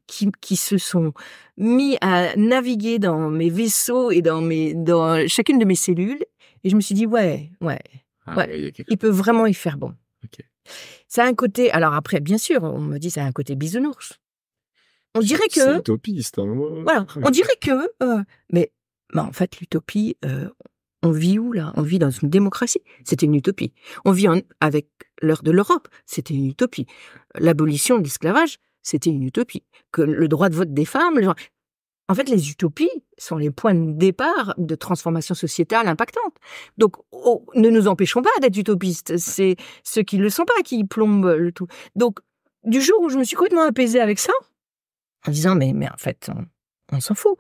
qui se sont mis à naviguer dans mes vaisseaux et dans chacune de mes cellules. Et je me suis dit, ouais, il peut vraiment y faire bon. Okay. Ça a un côté... Alors après, bien sûr, on me dit ça a un côté bisounours. On dirait que... C'est utopiste. Hein. Voilà, on dirait que... mais en fait, l'utopie... on vit où, là? On vit dans une démocratie. C'était une utopie. On vit avec l'heure de l'Europe. C'était une utopie. L'abolition de l'esclavage, c'était une utopie. Que le droit de vote des femmes... En fait, les utopies sont les points de départ de transformation sociétale impactante. Donc, ne nous empêchons pas d'être utopistes. C'est ceux qui ne le sont pas qui plombent le tout. Donc, du jour où je me suis complètement apaisée avec ça, en disant, mais en fait, on s'en fout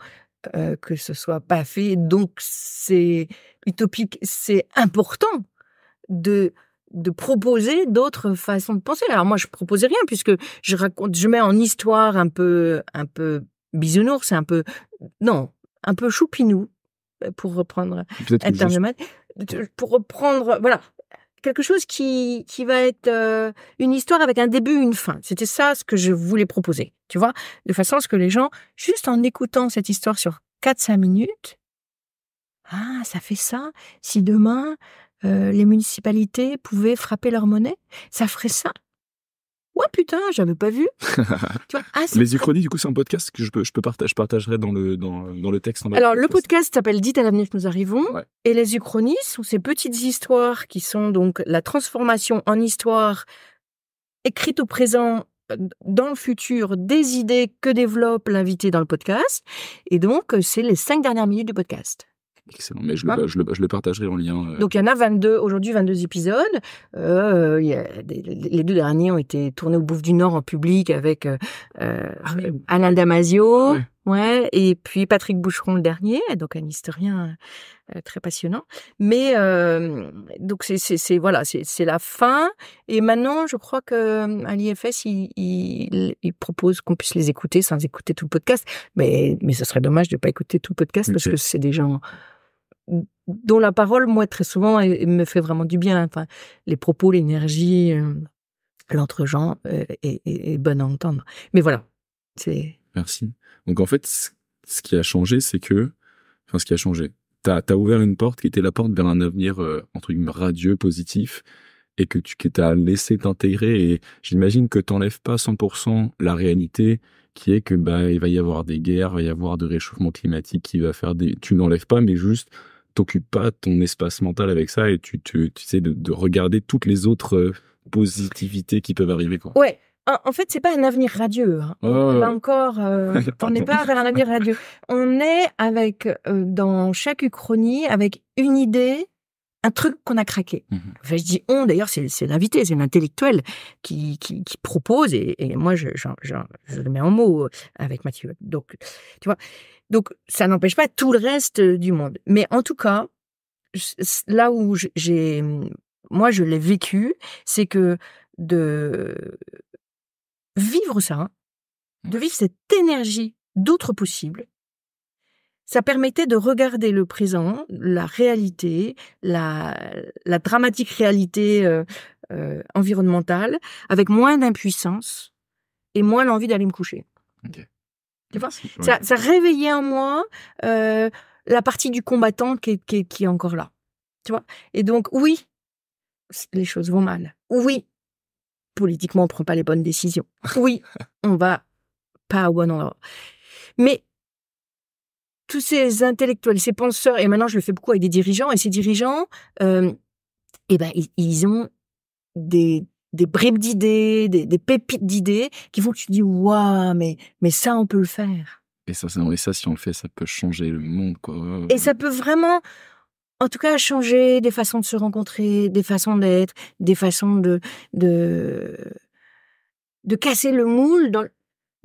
que ce soit pas fait. Donc, c'est utopique. C'est important de proposer d'autres façons de penser. Alors, moi, je proposais rien puisque je mets en histoire un peu bisounours, c'est un peu choupinou, pour reprendre un terme pour reprendre, voilà, quelque chose qui va être une histoire avec un début, une fin. C'était ça ce que je voulais proposer, tu vois, de façon à ce que les gens, juste en écoutant cette histoire sur 4-5 minutes, ça fait ça, si demain les municipalités pouvaient frapper leur monnaie, ça ferait ça. Ouais, putain, j'avais pas vu. Tu vois, les Uchronies, du coup, c'est un podcast que je partagerai dans le texte. Alors, le podcast s'appelle Dites à l'avenir que nous arrivons. Ouais. Et les Uchronies sont ces petites histoires qui sont donc la transformation en histoire écrite au présent, dans le futur, des idées que développe l'invité dans le podcast. Et donc, c'est les 5 dernières minutes du podcast. Excellent, mais je le partagerai en lien. Donc, il y en a 22, aujourd'hui 22 épisodes. Les 2 derniers ont été tournés au Bouffe du Nord en public avec Alain Damasio, ouais, et puis Patrick Boucheron le dernier, donc un historien très passionnant. Mais donc, c'est la fin. Et maintenant, je crois qu'à l'IFS, il propose qu'on puisse les écouter sans écouter tout le podcast. Mais ce serait dommage de ne pas écouter tout le podcast parce que c'est des gens dont la parole, moi, très souvent, me fait vraiment du bien. Enfin, les propos, l'énergie, l'entre-gens est bonne à entendre. Mais voilà. Merci. Donc, en fait, ce qui a changé, c'est que... Enfin, ce qui a changé. T'as ouvert une porte qui était la porte vers un avenir, entre guillemets, radieux, positif, et que t'as laissé t'intégrer. Et j'imagine que t'enlèves pas 100% la réalité qui est que, il va y avoir des guerres, il va y avoir de réchauffement climatique qui va faire tu n'enlèves pas, mais juste, t'occupes pas ton espace mental avec ça et tu essaies de regarder toutes les autres positivités qui peuvent arriver, quoi. Ouais. En fait, c'est pas un avenir radieux. Hein. Là encore, on n'est pas vers un avenir radieux. On est avec, dans chaque uchronie, avec une idée, un truc qu'on a craqué. Enfin, je dis on, d'ailleurs, c'est l'invité, c'est l'intellectuel qui propose, et moi, je le mets en mots avec Mathieu. Donc, tu vois. Donc, ça n'empêche pas tout le reste du monde. Mais en tout cas, là où moi, je l'ai vécu, c'est que de vivre ça, de vivre cette énergie d'autres possibles, ça permettait de regarder le présent, la réalité, la dramatique réalité environnementale, avec moins d'impuissance et moins l'envie d'aller me coucher. Okay. Tu vois, ça réveillait en moi la partie du combattant qui est encore là. Tu vois. Et donc, oui, les choses vont mal. Oui, politiquement, on prend pas les bonnes décisions. Oui, on va pas au bon endroit. Mais tous ces intellectuels, ces penseurs, et maintenant je le fais beaucoup avec des dirigeants, et ces dirigeants, ils ont des bribes d'idées, des pépites d'idées qui font que tu te dis waouh, mais ça on peut le faire. Et ça, si on le fait, ça peut changer le monde, quoi. Et ça peut vraiment, en tout cas, changer des façons de se rencontrer, des façons d'être, des façons de casser le moule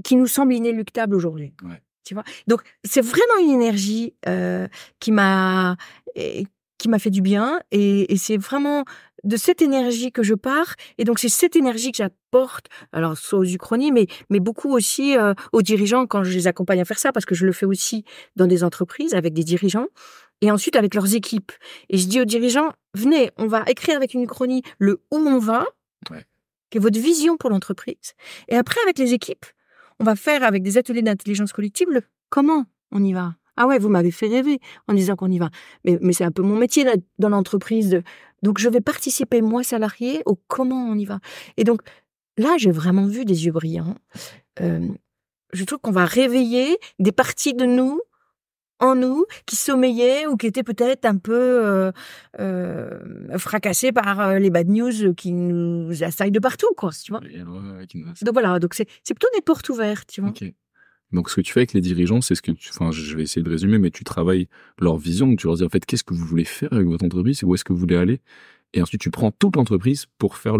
qui nous semble inéluctable aujourd'hui. Ouais. Tu vois. Donc, c'est vraiment une énergie qui m'a fait du bien, et c'est vraiment de cette énergie que je pars, et donc c'est cette énergie que j'apporte, alors soit aux uchronies, mais beaucoup aussi aux dirigeants quand je les accompagne à faire ça, parce que je le fais aussi dans des entreprises avec des dirigeants, et ensuite avec leurs équipes. Et je dis aux dirigeants, venez, on va écrire avec une uchronie le où on va, ouais. qui est votre vision pour l'entreprise. Et après, avec les équipes, on va faire avec des ateliers d'intelligence collective le comment on y va. Ah ouais, vous m'avez fait rêver en disant qu'on y va. Mais c'est un peu mon métier là, dans l'entreprise. Donc, je vais participer, moi, salarié, au comment on y va. Et donc, là, j'ai vraiment vu des yeux brillants. Je trouve qu'on va réveiller des parties de nous, en nous, qui sommeillaient ou qui étaient peut-être un peu fracassées par les bad news qui nous assaillent de partout, quoi, tu vois. Donc voilà, donc c'est plutôt des portes ouvertes, tu vois. Ok. Donc, ce que tu fais avec les dirigeants, c'est enfin, je vais essayer de résumer, mais tu travailles leur vision, tu leur dis, en fait, qu'est-ce que vous voulez faire avec votre entreprise et où est-ce que vous voulez aller? Et ensuite, tu prends toute l'entreprise pour faire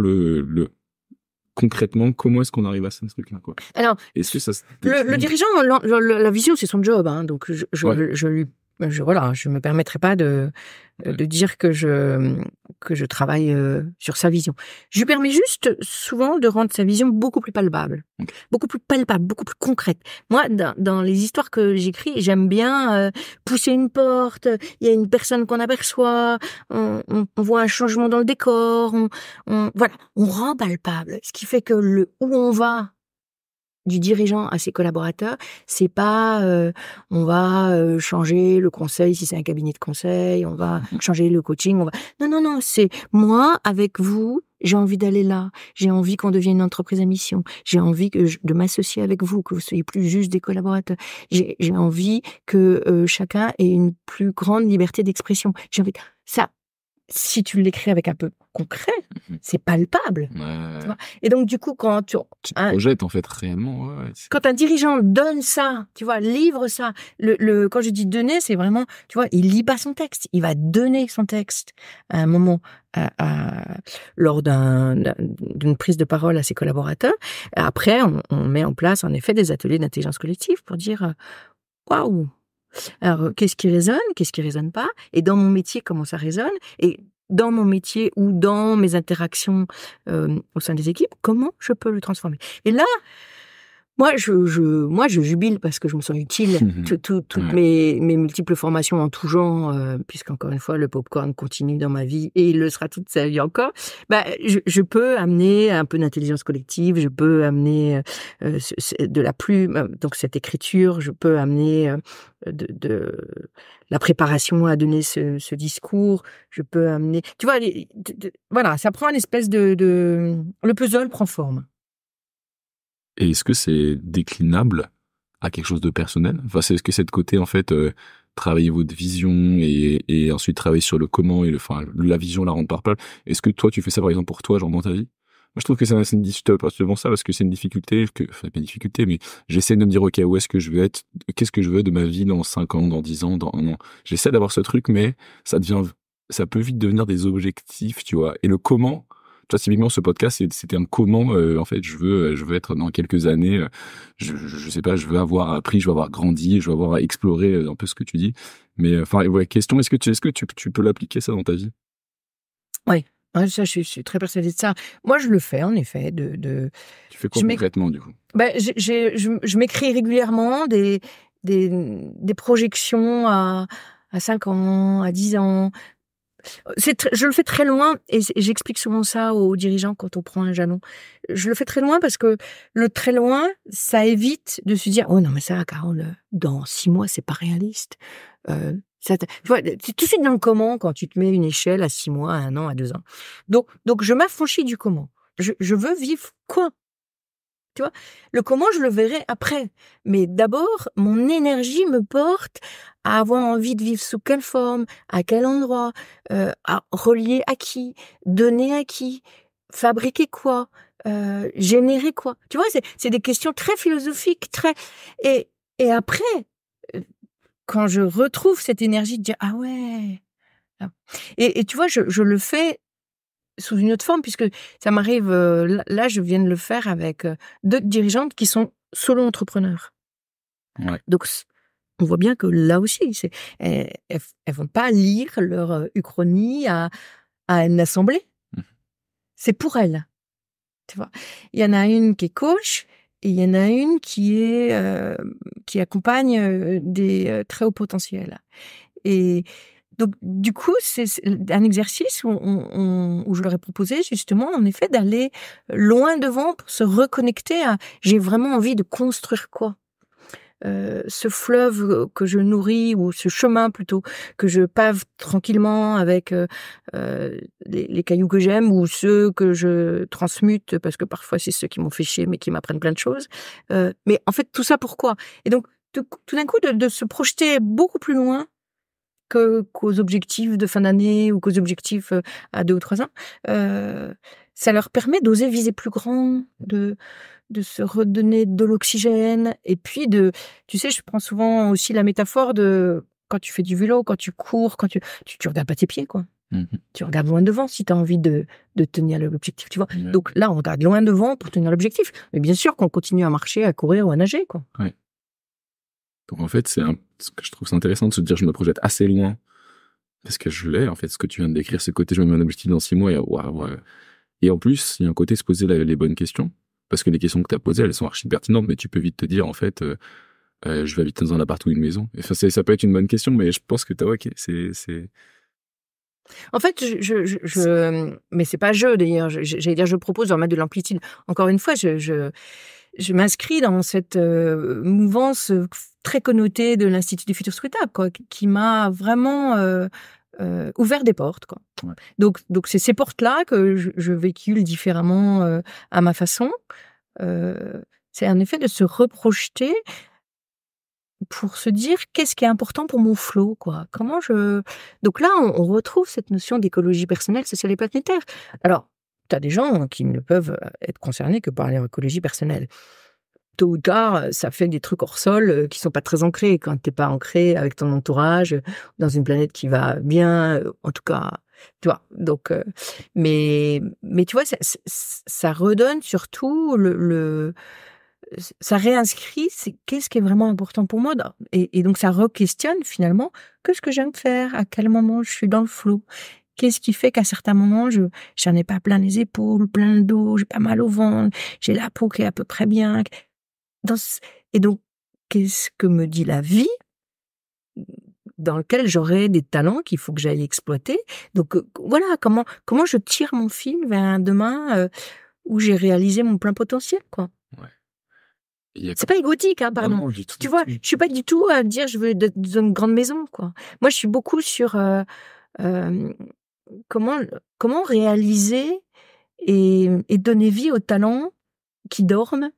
concrètement, comment est-ce qu'on arrive à ce truc-là, quoi. Alors, est-ce que ça le dirigeant, la vision, c'est son job, hein, donc je me permettrai pas de dire que je travaille sur sa vision. Je lui permets juste souvent de rendre sa vision beaucoup plus palpable, beaucoup plus concrète. Moi, dans les histoires que j'écris, j'aime bien pousser une porte. Il y a une personne qu'on aperçoit, on voit un changement dans le décor, on rend palpable. Ce qui fait que où on va du dirigeant à ses collaborateurs, c'est pas on va changer le conseil si c'est un cabinet de conseil, on va changer le coaching, non, c'est moi avec vous, j'ai envie d'aller là, j'ai envie qu'on devienne une entreprise à mission, j'ai envie de m'associer avec vous, que vous soyez plus juste des collaborateurs, j'ai envie que chacun ait une plus grande liberté d'expression. J'ai envie ça. Si tu l'écris avec un peu concret, c'est palpable. Ouais. Tu vois. Et donc, du coup, quand tu te projettes, en fait, réellement. Quand un dirigeant donne ça, tu vois, livre ça, quand je dis donner, c'est vraiment, tu vois, il lit pas son texte, il va donner son texte à un moment, lors d'une prise de parole à ses collaborateurs. Et après, on met en place, en effet, des ateliers d'intelligence collective pour dire, waouh! Alors, qu'est-ce qui résonne pas? Et dans mon métier, comment ça résonne? Et dans mon métier ou dans mes interactions au sein des équipes, comment je peux le transformer? Et là, moi, je jubile parce que je me sens utile. Toutes mes multiples formations en tout genre, puisqu'encore une fois, le popcorn continue dans ma vie et il le sera toute sa vie encore. Je peux amener un peu d'intelligence collective, je peux amener de la plume, donc cette écriture, je peux amener de la préparation à donner ce discours, je peux amener, tu vois, voilà, ça prend une espèce le puzzle prend forme. Et est-ce que c'est déclinable à quelque chose de personnel? Enfin, est-ce que c'est de côté, en fait, travailler votre vision et ensuite travailler sur le comment et la vision, la rendre palpable? Est-ce que toi, tu fais ça, par exemple, pour toi, genre dans ta vie? Moi, je trouve que c'est une difficulté, parce que c'est une difficulté, pas une difficulté, mais j'essaie de me dire, OK, où est-ce que je veux être? Qu'est-ce que je veux de ma vie dans 5 ans, dans 10 ans, dans 1 an? J'essaie d'avoir ce truc, mais ça peut vite devenir des objectifs, tu vois. Et le comment, tu vois, typiquement, ce podcast, c'était un comment, en fait, je veux être dans quelques années, je sais pas, je veux avoir appris, je veux avoir grandi, je veux avoir exploré un peu ce que tu dis. Mais, question, est-ce que tu peux l'appliquer ça dans ta vie? Oui. Ça, je suis très persuadée de ça. Moi, je le fais, en effet. Tu fais quoi concrètement, du coup? Je m'écris régulièrement des projections à 5 ans, à 10 ans. Je le fais très loin, et j'explique souvent ça aux dirigeants quand on prend un jalon. Je le fais très loin parce que le très loin, ça évite de se dire « Oh non, mais ça, Carole, dans 6 mois, c'est pas réaliste. » Tu vois, c'est tout de suite dans le comment quand tu te mets une échelle à 6 mois, à 1 an, à 2 ans. Donc je m'affranchis du comment. Je veux vivre quoi? Tu vois, le comment, je le verrai après. Mais d'abord, mon énergie me porte à avoir envie de vivre sous quelle forme, à quel endroit, à relier à qui, donner à qui, fabriquer quoi, générer quoi. Tu vois, c'est des questions très philosophiques, et après, quand je retrouve cette énergie de dire ah ouais, et tu vois, je le fais sous une autre forme, puisque ça m'arrive, là, je viens de le faire avec d'autres dirigeantes qui sont solo-entrepreneurs. Ouais. Donc, on voit bien que là aussi, elles vont pas lire leur uchronie à une assemblée. C'est pour elles. Tu vois. Il y en a une qui est coach, et il y en a une qui accompagne des très hauts potentiels. Et Donc, du coup, c'est un exercice où je leur ai proposé, justement, en effet, d'aller loin devant pour se reconnecter à j'ai vraiment envie de construire quoi? Ce fleuve que je nourris, ou ce chemin plutôt, que je pave tranquillement avec les cailloux que j'aime, ou ceux que je transmute, parce que parfois c'est ceux qui m'ont fait chier mais qui m'apprennent plein de choses. Mais en fait, tout ça pourquoi? Et donc, tout d'un coup, de se projeter beaucoup plus loin qu'aux objectifs de fin d'année ou qu'aux objectifs à 2 ou 3 ans, ça leur permet d'oser viser plus grand, de se redonner de l'oxygène, et puis tu sais, je prends souvent aussi la métaphore de quand tu fais du vélo, quand tu cours, quand tu regardes pas tes pieds, quoi. Tu regardes loin devant si tu as envie de tenir l'objectif, tu vois. Ouais. Donc là, on regarde loin devant pour tenir l'objectif. Mais bien sûr qu'on continue à marcher, à courir ou à nager, quoi. Ouais. Donc en fait, ce que je trouve c'est intéressant de se dire je me projette assez loin parce que je l'ai en fait, ce que tu viens de décrire, ce côté je me mets un objectif dans 6 mois et waouh. Et en plus, il y a un côté se poser les bonnes questions parce que les questions que tu as posées, elles sont archi pertinentes, mais tu peux vite te dire en fait je vais habiter dans un appart ou une maison. Enfin, ça peut être une bonne question, mais je pense que c'est En fait, mais c'est pas d'ailleurs. J'allais dire, je propose de remettre de l'amplitude. Encore une fois, je m'inscris dans cette mouvance très connotée de l'Institut du futur souhaitable, quoi, qui m'a vraiment ouvert des portes, quoi. Ouais. Donc c'est ces portes-là que je véhicule différemment à ma façon. C'est en effet de se reprojeter pour se dire qu'est-ce qui est important pour mon flow, quoi. Donc là, on retrouve cette notion d'écologie personnelle, sociale et planétaire. Alors, tu as des gens qui ne peuvent être concernés que par leur écologie personnelle. Tôt ou tard, ça fait des trucs hors sol qui sont pas très ancrés. Quand t'es pas ancré avec ton entourage, dans une planète qui va bien, en tout cas, tu vois. Donc, mais tu vois, ça redonne surtout ça réinscrit, c'est qu'est-ce qui est vraiment important pour moi, et donc ça re-questionne finalement qu'est-ce que j'aime faire, à quel moment je suis dans le flow, qu'est-ce qui fait qu'à certains moments j'en ai pas plein les épaules, plein le dos, j'ai pas mal au ventre, j'ai la peau qui est à peu près bien, et donc qu'est-ce que me dit la vie dans lequel j'aurai des talents qu'il faut que j'aille exploiter. Donc voilà, comment je tire mon fil vers un demain où j'ai réalisé mon plein potentiel, quoi. Ouais. C'est pas égotique, hein, pardon. Non, tu vois, je suis pas du tout à dire je veux être dans une grande maison, quoi. Moi, je suis beaucoup sur comment réaliser et donner vie aux talents qui dorment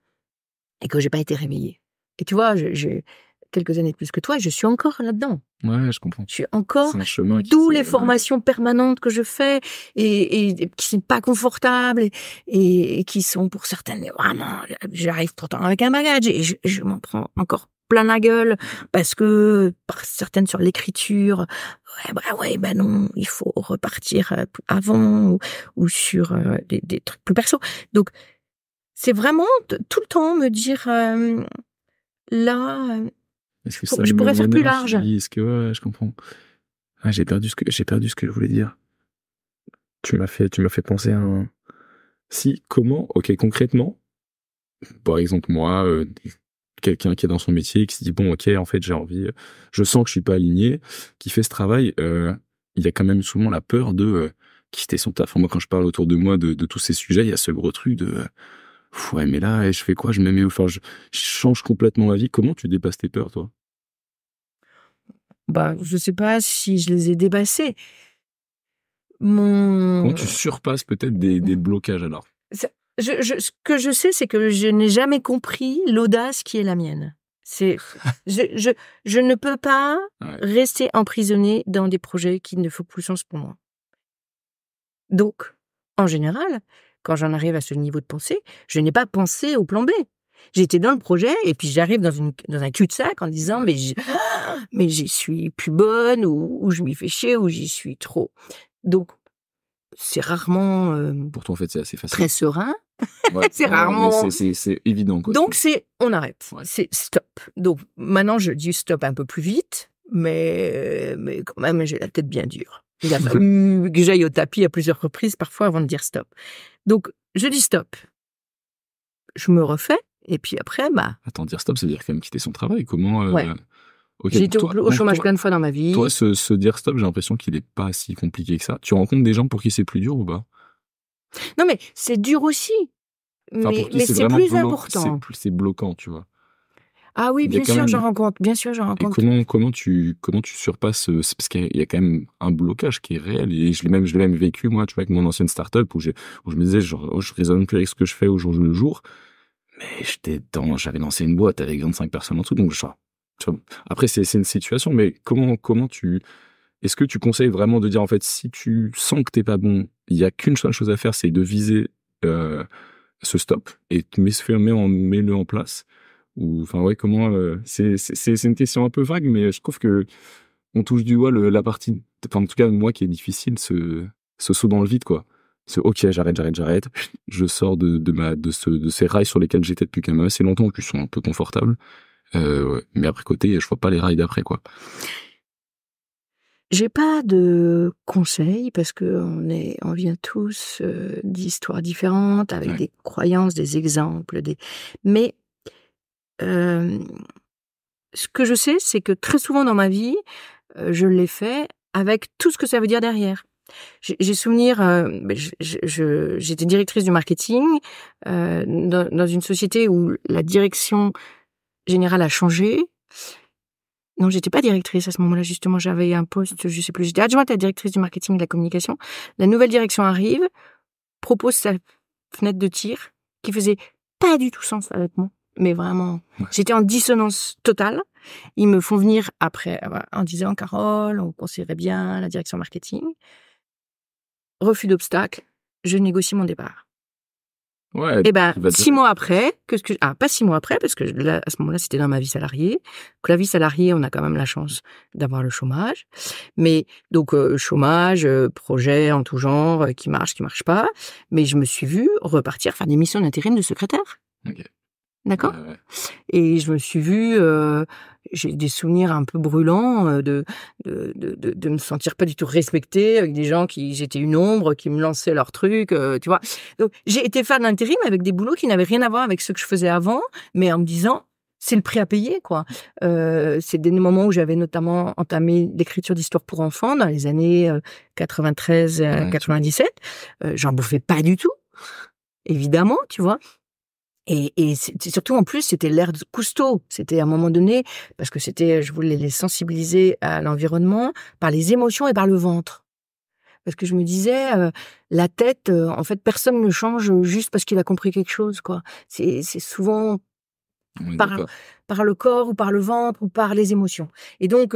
et que j'ai pas été réveillée. Et tu vois, j'ai quelques années de plus que toi, je suis encore là-dedans. Ouais, je comprends. Je suis encore, c'est un chemin d'où les formations permanentes que je fais et qui sont pas confortables et qui sont pour certaines vraiment, j'arrive pourtant avec un bagage et je m'en prends encore plein la gueule parce que par certaines sur l'écriture, ouais, non, il faut repartir avant ou sur des trucs plus perso. Donc c'est vraiment tout le temps me dire là. Est-ce que ça Je pourrais faire plus large. Est-ce que ouais, je comprends. Ah, j'ai perdu ce que je voulais dire. Tu m'as fait penser à un. Si, comment, ok, concrètement, par exemple, moi, quelqu'un qui est dans son métier, qui se dit, bon, ok, en fait, j'ai envie, je sens que je suis pas aligné, qui fait ce travail, il y a quand même souvent la peur de quitter son taf. Moi, quand je parle autour de moi de tous ces sujets, il y a ce gros truc de, ouais, mais là, je fais quoi? Je me mets, enfin, je change complètement ma vie. Comment tu dépasses tes peurs, toi? Je sais pas si je les ai dépassés. Comment tu surpasses peut-être des blocages alors? Ce que je sais, c'est que je n'ai jamais compris l'audace qui est la mienne. Je ne peux pas rester emprisonnée dans des projets qui ne font plus sens pour moi. Donc, en général, quand j'en arrive à ce niveau de pensée, je n'ai pas pensé au plan B. J'étais dans le projet et puis j'arrive dans un cul-de-sac en disant mais j'y suis plus bonne ou je m'y fais chier ou j'y suis trop. Donc c'est rarement pour toi en fait c'est assez facile. Très serein. Ouais, c'est rarement. C'est évident quoi. Donc on arrête. Ouais. C'est stop. Donc maintenant je dis stop un peu plus vite, mais quand même j'ai la tête bien dure. Il a fallu que j'aille au tapis à plusieurs reprises parfois avant de dire stop. Donc je dis stop. Je me refais. Et puis après, Attends, dire stop, ça veut dire quand même quitter son travail. Comment ouais. Ok, J'ai été toi, au donc chômage toi, plein de fois dans ma vie. toi, se dire stop, j'ai l'impression qu'il est pas si compliqué que ça. Tu rencontres des gens pour qui c'est plus dur ou pas? Non, mais c'est dur aussi, Enfin, pour qui mais c'est c'est vraiment plus c'est important. c'est bloquant, tu vois. Ah oui, Il y a bien quand sûr, même. j'en rencontre. Bien sûr, j'en Et rencontre. comment tu surpasses, c'est parce qu'il y a quand même un blocage qui est réel, et je l'ai même vécu, moi, tu vois, avec mon ancienne start-up, où je me disais, genre, oh, je raisonne plus avec ce que je fais au jour le jour, mais j'avais lancé une boîte avec 25 personnes en tout, donc tu vois, après, c'est une situation, mais est-ce que tu conseilles vraiment de dire, en fait, si tu sens que t'es pas bon, il y a qu'une seule chose à faire, c'est de viser, euh, ce stop, et mets-le en place, ou, enfin, ouais, comment, c'est une question un peu vague, mais je trouve que on touche du doigt la partie, enfin, en tout cas, moi, qui est difficile, ce saut dans le vide, quoi. Ok, j'arrête. Je sors de ces rails sur lesquels j'étais depuis quand même assez longtemps, qui sont un peu confortables. Ouais. Mais après côté, je vois pas les rails d'après, quoi. J'ai pas de conseils parce que on vient tous d'histoires différentes, avec Ouais. des croyances, des exemples, mais euh, ce que je sais, c'est que très souvent dans ma vie, je l'ai fait avec tout ce que ça veut dire derrière. J'ai souvenir, j'étais directrice du marketing dans une société où la direction générale a changé. Non, j'étais pas directrice à ce moment-là, justement, j'avais un poste, je sais plus, j'étais adjointe à la directrice du marketing et de la communication. La nouvelle direction arrive, propose sa fenêtre de tir, qui faisait pas du tout sens avec moi, mais vraiment, Ouais. j'étais en dissonance totale. Ils me font venir après, en disant, Carole, on conseillerait bien la direction marketing. Refus d'obstacle, je négocie mon départ. Ouais, Eh ben, il va 6 dire. mois après, pas 6 mois après, parce que là, à ce moment-là, c'était dans ma vie salariée. Donc, la vie salariée, on a quand même la chance d'avoir le chômage. Mais, donc, chômage, projet en tout genre, qui marche pas. Mais je me suis vue repartir faire des missions d'intérim de secrétaire. Ok. D'accord? Ouais. Et je me suis vue, j'ai des souvenirs un peu brûlants de me sentir pas du tout respectée, avec des gens j'étais une ombre, qui me lançaient leurs trucs, tu vois. Donc j'ai été faire de l'intérim avec des boulots qui n'avaient rien à voir avec ce que je faisais avant, mais en me disant c'est le prix à payer, quoi. C'est des moments où j'avais notamment entamé l'écriture d'histoires pour enfants dans les années 93 Ouais, 97. J'en bouffais pas du tout, évidemment, tu vois. Et c'est surtout, en plus, c'était l'ère de Cousteau. C'était à un moment donné, parce que je voulais les sensibiliser à l'environnement par les émotions et par le ventre. Parce que je me disais, la tête, en fait, personne ne change juste parce qu'il a compris quelque chose, quoi. C'est souvent on est par, d'accord. par le corps ou par le ventre ou par les émotions. Et donc,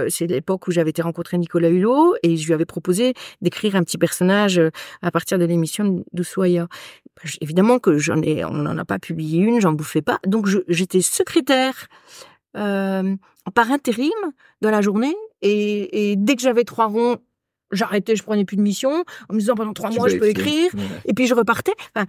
c'est l'époque où j'avais été rencontrer Nicolas Hulot et je lui avais proposé d'écrire un petit personnage à partir de l'émission d'Ushuaïa. Évidemment que on n'en a pas publié une, j'en bouffais pas. Donc, j'étais secrétaire par intérim dans la journée et dès que j'avais 3 ronds, j'arrêtais, je prenais plus de mission en me disant pendant 3 Tu mois, vas je peux écrire. écrire. Ouais. Et puis, je repartais. Enfin,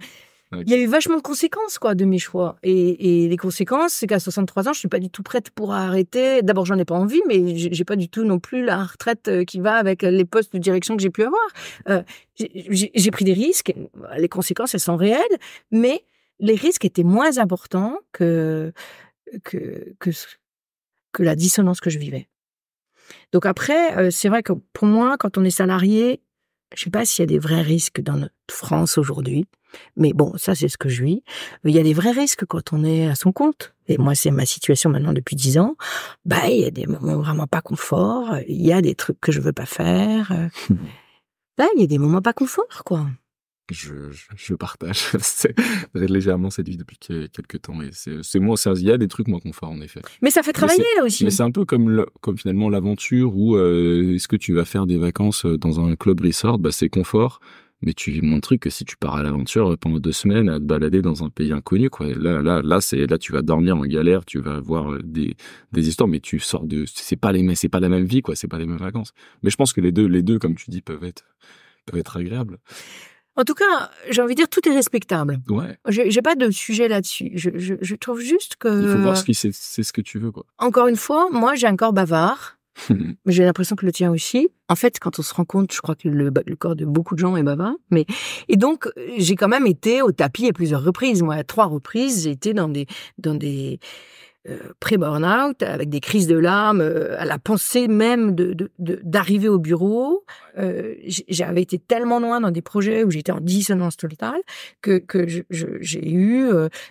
Ok. il y a eu vachement de conséquences, quoi, de mes choix. Et les conséquences, c'est qu'à 63 ans, je suis pas du tout prête pour arrêter. D'abord, j'en ai pas envie, mais j'ai pas du tout non plus la retraite qui va avec les postes de direction que j'ai pu avoir. J'ai pris des risques. Les conséquences, elles sont réelles, mais les risques étaient moins importants que, que, que la dissonance que je vivais. Donc après, c'est vrai que pour moi, quand on est salarié, je sais pas s'il y a des vrais risques dans notre France aujourd'hui, mais bon, ça c'est ce que je vis. Il y a des vrais risques quand on est à son compte. Et moi, c'est ma situation maintenant depuis 10 ans. Bah, il y a des moments vraiment pas confort. Il y a des trucs que je veux pas faire. Là, il y a des moments pas confort, quoi. Je partage légèrement cette vie depuis quelques temps, et c'est moi, il y a des trucs moins confort, en effet. Mais ça fait travailler, là aussi. Mais c'est un peu comme finalement l'aventure où est-ce que tu vas faire des vacances dans un club resort, bah c'est confort, mais tu vis moins de trucs que si tu pars à l'aventure pendant 2 semaines à te balader dans un pays inconnu, quoi. Là tu vas dormir en galère, tu vas voir des histoires, mais tu sors c'est pas la même vie, quoi, c'est pas les mêmes vacances. Mais je pense que les deux comme tu dis peuvent être agréables. En tout cas, j'ai envie de dire, tout est respectable. Ouais. J'ai pas de sujet là-dessus. Je trouve juste que... Il faut voir c'est ce que tu veux, quoi. Encore une fois, moi, j'ai un corps bavard. J'ai l'impression que le tien aussi. En fait, quand on se rend compte, je crois que le corps de beaucoup de gens est bavard. Et donc, j'ai quand même été au tapis à plusieurs reprises. Moi, à 3 reprises, j'ai été dans des pré-burn-out, avec des crises de larmes, à la pensée même d'arriver au bureau. J'avais été tellement loin dans des projets où j'étais en dissonance totale que j'ai eu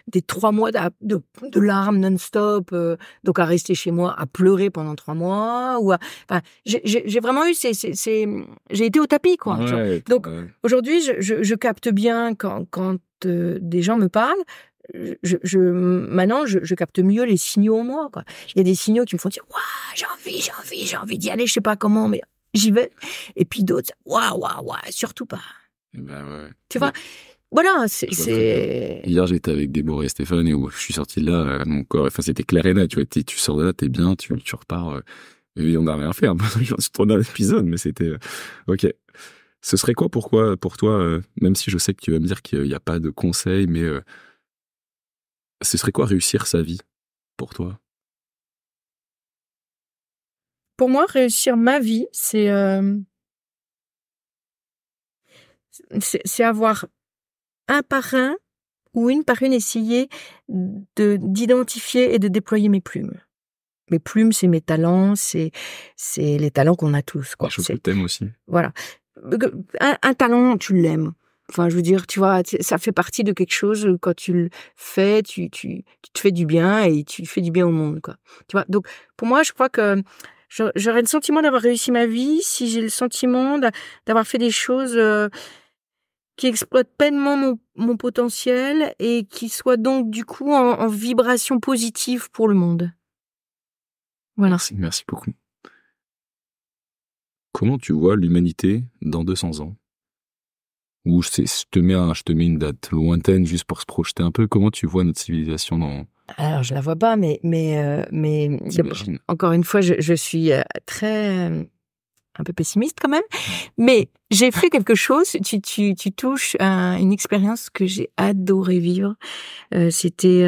des 3 mois de larmes non-stop, donc à rester chez moi, à pleurer pendant 3 mois. Enfin, j'ai vraiment eu j'ai été au tapis, quoi. Ouais, donc, aujourd'hui, je capte bien quand des gens me parlent. Maintenant, je capte mieux les signaux en moi, quoi. Il y a des signaux qui me font dire, waouh, j'ai envie d'y aller, je sais pas comment, mais j'y vais. Et puis d'autres, waouh, surtout pas. Ouais. Tu vois, voilà, Hier, j'étais avec Déborah et Stéphane et où je suis sorti de là, mon corps, enfin, c'était clair et net, tu vois, tu sors de là, t'es bien, tu repars, et on n'a rien fait, hein, sur ton épisode, mais c'était, ok. Ce serait quoi pour toi, même si je sais que tu vas me dire qu'il n'y a pas de conseil, mais ce serait quoi réussir sa vie pour toi? Pour moi, réussir ma vie, c'est avoir un par un ou une par une essayer d'identifier et de déployer mes plumes. Mes plumes, c'est mes talents, c'est les talents qu'on a tous, quoi. Des choses que t'aimes aussi. Voilà. Un talent, tu l'aimes. Enfin, je veux dire, tu vois, ça fait partie de quelque chose, quand tu le fais, tu te fais du bien et tu fais du bien au monde, quoi. Tu vois? Donc, pour moi, je crois que j'aurais le sentiment d'avoir réussi ma vie si j'ai le sentiment d'avoir fait des choses qui exploitent pleinement mon potentiel et qui soient donc, du coup, en vibration positive pour le monde. Voilà. Merci beaucoup. Comment tu vois l'humanité dans 200 ans? Ou je te mets une date lointaine juste pour se projeter un peu. Comment tu vois notre civilisation dans... Alors, je la vois pas, mais encore une fois, je suis très un peu pessimiste quand même. Mais j'ai fait quelque chose. Tu touches à une expérience que j'ai adoré vivre. C'était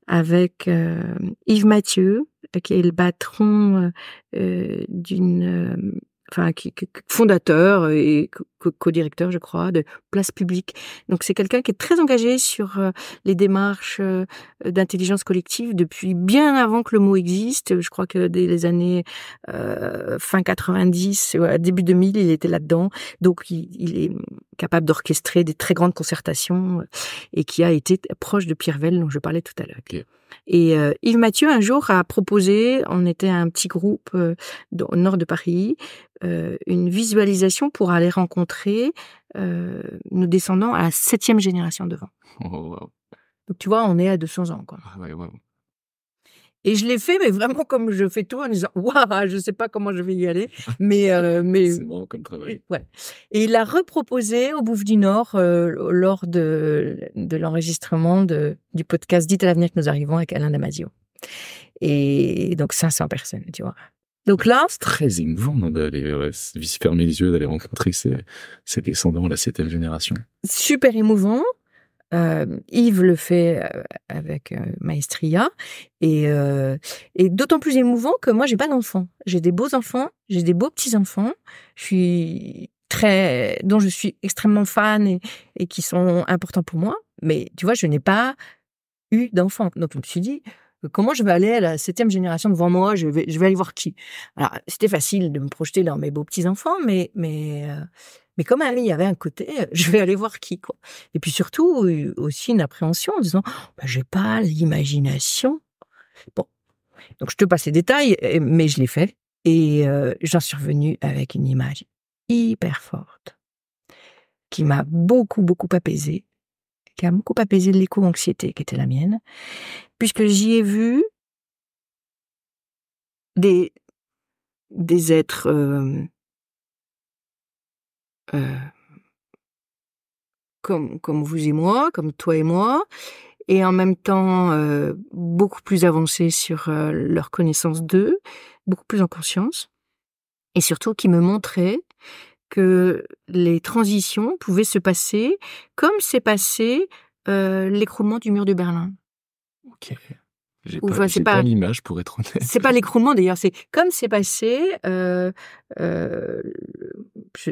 avec Yves Mathieu, qui est le patron fondateur et co-directeur, je crois, de Place Publique. Donc, c'est quelqu'un qui est très engagé sur les démarches d'intelligence collective depuis bien avant que le mot existe. Je crois que dès les années fin 90, début 2000, il était là-dedans. Donc, il est capable d'orchestrer des très grandes concertations et qui a été proche de Pierre Vell, dont je parlais tout à l'heure. Okay. Et Yves Mathieu, un jour, a proposé, on était un petit groupe au nord de Paris, une visualisation pour aller rencontrer nos descendants à la 7e génération de vent. Oh, wow. Donc, tu vois, on est à 200 ans, quoi. Ah, ouais, wow. Et je l'ai fait, mais vraiment comme je fais tout en disant « Waouh, je sais pas comment je vais y aller. » Mais c'est bon comme travail. Ouais. Et il l'a reproposé au Bouffe du Nord lors de l'enregistrement du podcast Dites à l'avenir que nous arrivons avec Alain Damasio. Et donc 500 personnes, tu vois. Donc là, c'est très émouvant d'aller se fermer les yeux, d'aller rencontrer ces descendants, la 7e génération. Super émouvant. Yves le fait avec maestria et d'autant plus émouvant que moi j'ai pas d'enfants. J'ai des beaux enfants, j'ai des beaux petits enfants. Dont je suis extrêmement fan et qui sont importants pour moi. Mais tu vois, je n'ai pas eu d'enfants. Donc je me suis dit, comment je vais aller à la 7e génération devant moi? Je vais aller voir qui? Alors c'était facile de me projeter dans mes beaux petits enfants, mais quand même, il y avait un côté, je vais aller voir qui, quoi. Et puis surtout, aussi une appréhension en disant, j'ai pas l'imagination. Bon. Donc, je te passe les détails, mais je l'ai fait. Et j'en suis revenue avec une image hyper forte qui m'a beaucoup, beaucoup apaisée, qui a beaucoup apaisé l'éco-anxiété qui était la mienne, puisque j'y ai vu des êtres comme vous et moi, comme toi et moi, et en même temps beaucoup plus avancés sur leur connaissance d'eux, beaucoup plus en conscience, et surtout qui me montraient que les transitions pouvaient se passer comme s'est passé l'écroulement du mur de Berlin. Ok. J'ai pas l'image, pour être honnête. C'est pas l'écroulement d'ailleurs, c'est comme c'est passé. Je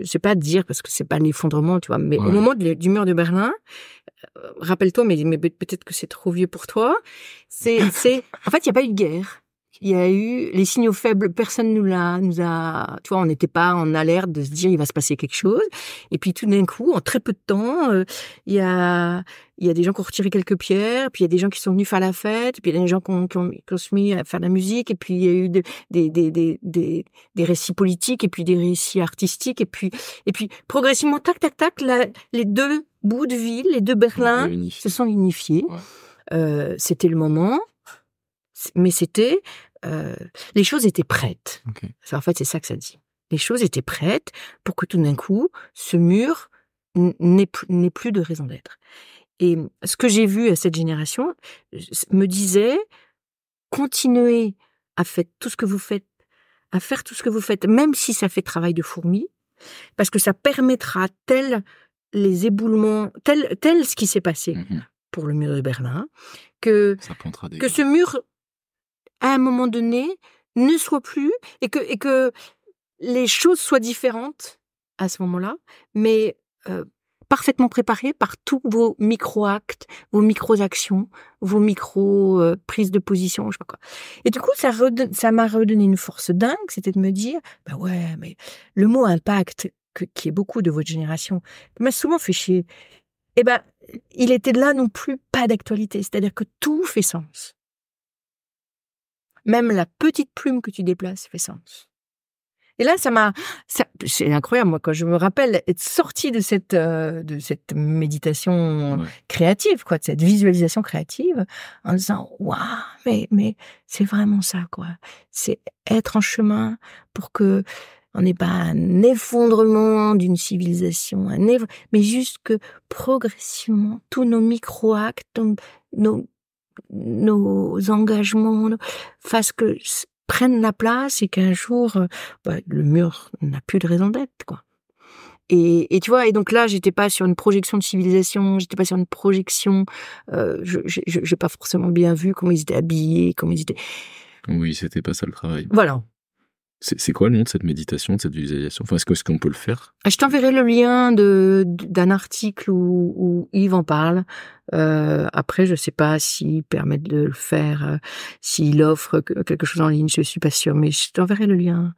sais pas dire parce que c'est pas l'effondrement, tu vois. Mais au moment du mur de Berlin, rappelle-toi, mais peut-être que c'est trop vieux pour toi. En fait, il n'y a pas eu de guerre. Il y a eu les signaux faibles, personne nous a, tu vois, on n'était pas en alerte de se dire il va se passer quelque chose. Et puis tout d'un coup, en très peu de temps, il y a des gens qui ont retiré quelques pierres, puis il y a des gens qui sont venus faire la fête, puis il y a des gens qui ont se mis à faire de la musique, et puis il y a eu des récits politiques, et puis des récits artistiques, et puis progressivement, tac, tac, tac, les deux bouts de ville, les deux Berlin se sont unifiés. Ouais. C'était le moment. Mais les choses étaient prêtes. Okay. En fait, c'est ça que ça dit. Les choses étaient prêtes pour que tout d'un coup, ce mur n'ait plus de raison d'être. Et ce que j'ai vu à cette génération me disait, continuez à faire tout ce que vous faites, même si ça fait travail de fourmi, parce que ça permettra, tel les éboulements, tel ce qui s'est passé pour le mur de Berlin, que ce mur, à un moment donné, ne soit plus, et que les choses soient différentes à ce moment-là, mais parfaitement préparées par tous vos micro-actes, vos micro-actions, vos micro-prises de position, je sais pas quoi. Et du coup, ça m'a redonné une force dingue, c'était de me dire, bah ouais, mais le mot impact, qui est beaucoup de votre génération, m'a souvent fait chier. Eh ben, il était là non plus pas d'actualité, c'est-à-dire que tout fait sens. Même la petite plume que tu déplaces fait sens. Et là, c'est incroyable, moi, quand je me rappelle être sortie de cette méditation créative, quoi, de cette visualisation créative, en disant, waouh, mais c'est vraiment ça, quoi. C'est être en chemin pour que on n'ait pas un effondrement d'une civilisation, mais juste que progressivement, tous nos micro-actes, nos engagements prennent la place, et qu'un jour, le mur n'a plus de raison d'être, quoi. Et tu vois, et donc là, j'étais pas sur une projection de civilisation, j'étais pas sur une projection, j'ai pas forcément bien vu comment ils étaient habillés, comment ils étaient. Oui, c'était pas ça le travail. Voilà. C'est quoi le nom de cette méditation, de cette visualisation? Enfin, est-ce qu'on peut le faire? Je t'enverrai le lien d'un article où Yves en parle. Après, je sais pas s'il permet de le faire, s'il offre quelque chose en ligne, je suis pas sûre, mais je t'enverrai le lien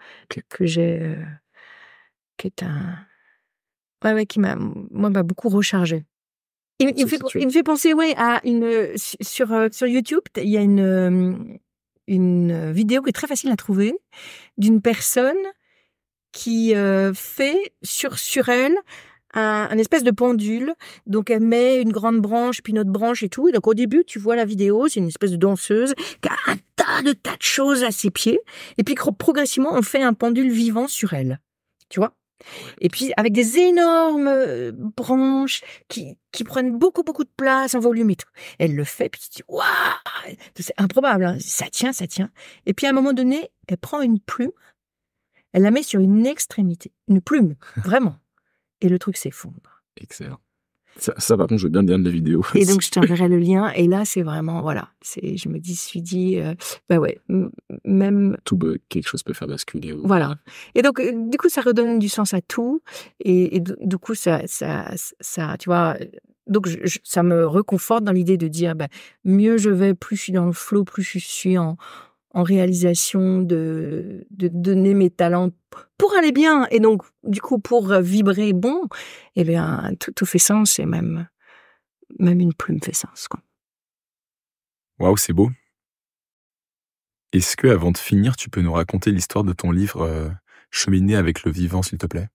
que j'ai, qui est qui m'a beaucoup rechargé. Il me fait penser, à sur YouTube, il y a une vidéo qui est très facile à trouver d'une personne qui fait sur elle un espèce de pendule. Donc elle met une grande branche puis une autre branche et tout. Et donc au début, tu vois la vidéo, c'est une espèce de danseuse qui a un tas de choses à ses pieds. Et puis progressivement, on fait un pendule vivant sur elle. Tu vois? Et puis avec des énormes branches qui prennent beaucoup de place en volume et tout. Elle le fait, puis tu te dis waouh, c'est improbable, hein. Ça tient. Et puis à un moment donné, elle prend une plume, elle la met sur une extrémité, une plume, vraiment. Et le truc s'effondre. Excellent. Ça par contre, je veux bien de la vidéo. Et donc je t'enverrai le lien. Et là, c'est vraiment, voilà, je me suis dit, même tout quelque chose peut faire basculer. Voilà. Et donc du coup, ça redonne du sens à tout. Et du coup, ça, tu vois. Donc ça me reconforte dans l'idée de dire, mieux je vais, plus je suis dans le flow, plus je suis en réalisation de donner mes talents pour aller bien, et donc du coup pour vibrer bon, eh bien tout fait sens, et même une plume fait sens, quoi. Waouh, c'est beau. Est-ce que avant de finir, tu peux nous raconter l'histoire de ton livre Cheminer avec le vivant, s'il te plaît?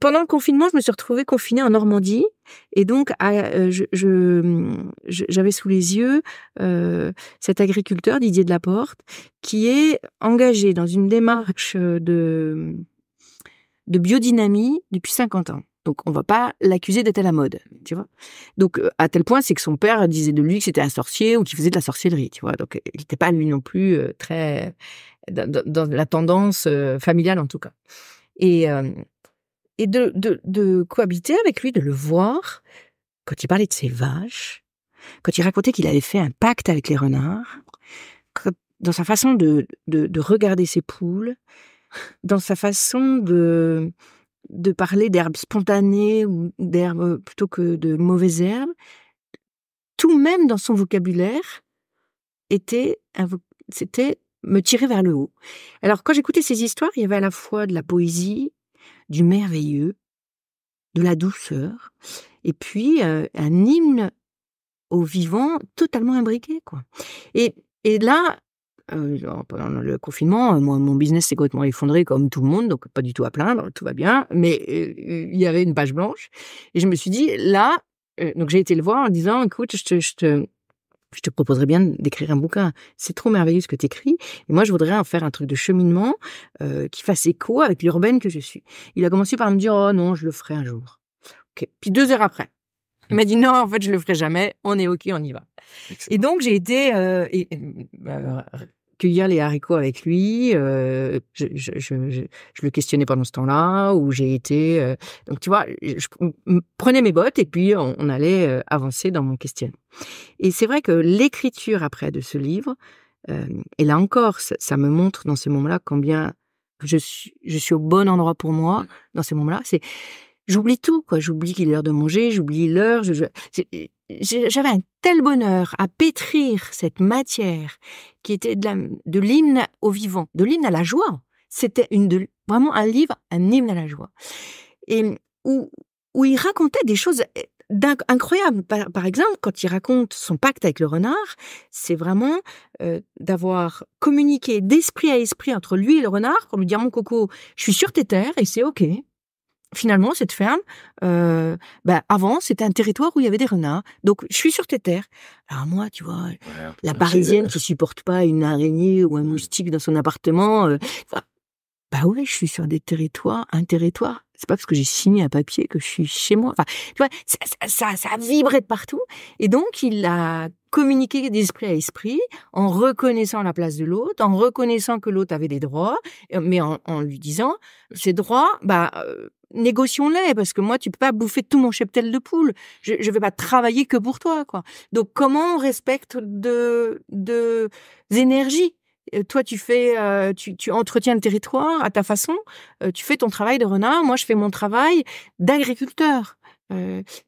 Pendant le confinement, je me suis retrouvée confinée en Normandie, et donc j'avais sous les yeux cet agriculteur, Didier Delaporte, qui est engagé dans une démarche de biodynamie depuis 50 ans. Donc on va pas l'accuser d'être à la mode, tu vois. Donc à tel point, c'est que son père disait de lui que c'était un sorcier ou qu'il faisait de la sorcellerie, tu vois. Donc il n'était pas lui non plus très dans la tendance familiale, en tout cas. Et de cohabiter avec lui, de le voir, quand il parlait de ses vaches, quand il racontait qu'il avait fait un pacte avec les renards, dans sa façon de regarder ses poules, dans sa façon de de parler d'herbes spontanées ou d'herbes plutôt que de mauvaises herbes, tout même dans son vocabulaire c'était me tirer vers le haut. Alors quand j'écoutais ces histoires, il y avait à la fois de la poésie, du merveilleux, de la douceur, et puis un hymne au vivant totalement imbriqué, quoi. Et là, pendant le confinement, moi, mon business s'est complètement effondré comme tout le monde, donc pas du tout à plaindre, tout va bien. Mais il y avait une page blanche, et je me suis dit là, donc j'ai été le voir en disant, écoute, je te proposerais bien d'écrire un bouquin. C'est trop merveilleux ce que tu écris. Et moi, je voudrais en faire un truc de cheminement qui fasse écho avec l'urbaine que je suis. Il a commencé par me dire, oh non, je le ferai un jour. Okay. Puis 2 heures après, il m'a dit, non, en fait, je le ferai jamais. On est OK, on y va. Excellent. Et donc, j'ai été cueillir les haricots avec lui. Je le questionnais pendant ce temps-là, où j'ai été... donc, tu vois, je prenais mes bottes et puis on allait avancer dans mon questionnement. Et c'est vrai que l'écriture, après, de ce livre, et là encore, ça me montre dans ces moments-là combien je suis au bon endroit pour moi, dans ces moments-là. J'oublie tout, quoi. J'oublie qu'il est l'heure de manger, j'oublie l'heure. J'avais un tel bonheur à pétrir cette matière qui était de l'hymne au vivant, de l'hymne à la joie. C'était vraiment un livre, un hymne à la joie. Et où il racontait des choses incroyables. Par exemple, quand il raconte son pacte avec le renard, c'est vraiment d'avoir communiqué d'esprit à esprit entre lui et le renard pour lui dire, mon coco, je suis sur tes terres et c'est OK. Finalement, cette ferme, avant, c'était un territoire où il y avait des renards. Donc, je suis sur tes terres. Alors moi, tu vois, la Parisienne qui supporte pas une araignée ou un moustique dans son appartement, ouais, je suis sur un territoire. C'est pas parce que j'ai signé un papier que je suis chez moi. Enfin, tu vois, ça a vibré de partout. Et donc, il a communiqué d'esprit à esprit en reconnaissant la place de l'autre, en reconnaissant que l'autre avait des droits, mais en lui disant, ces droits, négocions-les, parce que moi, tu peux pas bouffer tout mon cheptel de poules. Je vais pas travailler que pour toi, quoi. Donc, comment on respecte deux énergies? Toi, tu fais, tu entretiens le territoire à ta façon. Tu fais ton travail de renard. Moi, je fais mon travail d'agriculteur,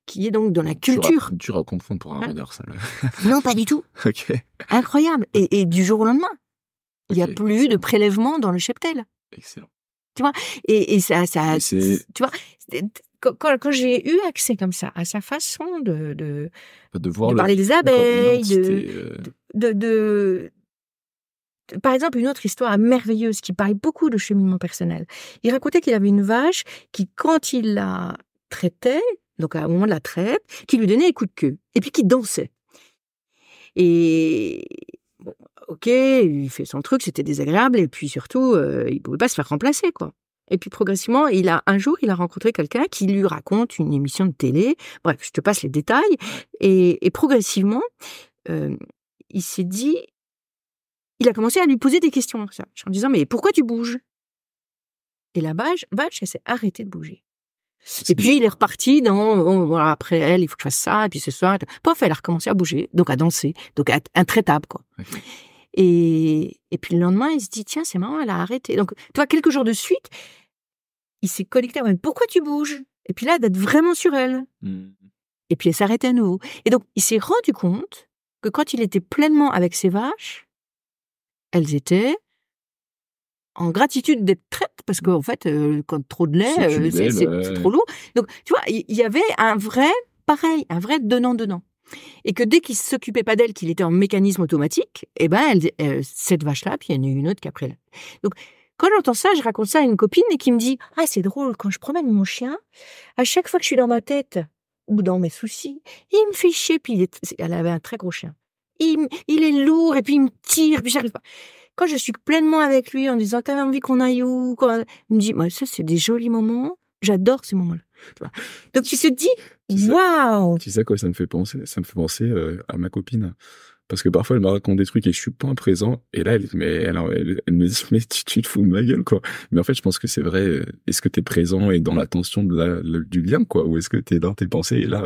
qui est donc dans la culture. Dur à comprendre pour un renard, ça. Non, pas du tout. Ok. Incroyable. Et du jour au lendemain, il y a plus de prélèvement dans le cheptel. Excellent. Tu vois. Et ça, tu vois. Quand j'ai eu accès comme ça à sa façon de parler des abeilles, par exemple, une autre histoire merveilleuse qui parle beaucoup de cheminement personnel. Il racontait qu'il avait une vache qui, quand il la traitait, donc à un moment de la traite, qui lui donnait des coups de queue, et puis qui dansait. Et bon, ok, il fait son truc, c'était désagréable, et puis surtout, il pouvait pas se faire remplacer, quoi. Et puis progressivement, un jour, il a rencontré quelqu'un qui lui raconte une émission de télé. Bref, je te passe les détails. Et progressivement, il s'est dit... Il a commencé à lui poser des questions, ça, en disant, mais pourquoi tu bouges? Et la vache, elle s'est arrêtée de bouger. Et puis, il est reparti après elle, il faut que je fasse ça, et puis ce soir, pof, elle a recommencé à bouger, donc à danser, donc à être intraitable, quoi. Okay. Et puis le lendemain, il se dit, tiens, c'est marrant, elle a arrêté. Donc, tu vois, quelques jours de suite, il s'est connecté à elle. Pourquoi tu bouges? Et puis là, d'être vraiment sur elle. Et puis elle s'arrêtait à nouveau. Et donc, il s'est rendu compte que quand il était pleinement avec ses vaches, elles étaient en gratitude d'être traites, parce qu'en fait, quand trop de lait, c'est trop lourd. Donc, tu vois, il y avait un vrai donnant-donnant. Et que dès qu'il ne s'occupait pas d'elle, qu'il était en mécanisme automatique, cette vache-là, puis il y en a une autre qui a pris. Donc, quand j'entends ça, je raconte ça à une copine et qui me dit « Ah, c'est drôle, quand je promène mon chien, à chaque fois que je suis dans ma tête ou dans mes soucis, il me fait chier. » Puis elle avait un très gros chien. Il est lourd et puis il me tire, puis j'arrive pas. Quand je suis pleinement avec lui en disant t'avais envie qu'on aille où, il me dit ça c'est des jolis moments, j'adore ces moments-là. Donc tu te dis waouh. Tu sais quoi ça me fait penser? Ça me fait penser à ma copine Parce que parfois, elle me raconte des trucs et je suis pas présent. Et là, elle me dit, mais tu te fous de ma gueule, quoi. Mais en fait, je pense que c'est vrai. Est-ce que t'es présent et dans l'attention du lien, quoi? Ou est-ce que t'es dans tes pensées et là,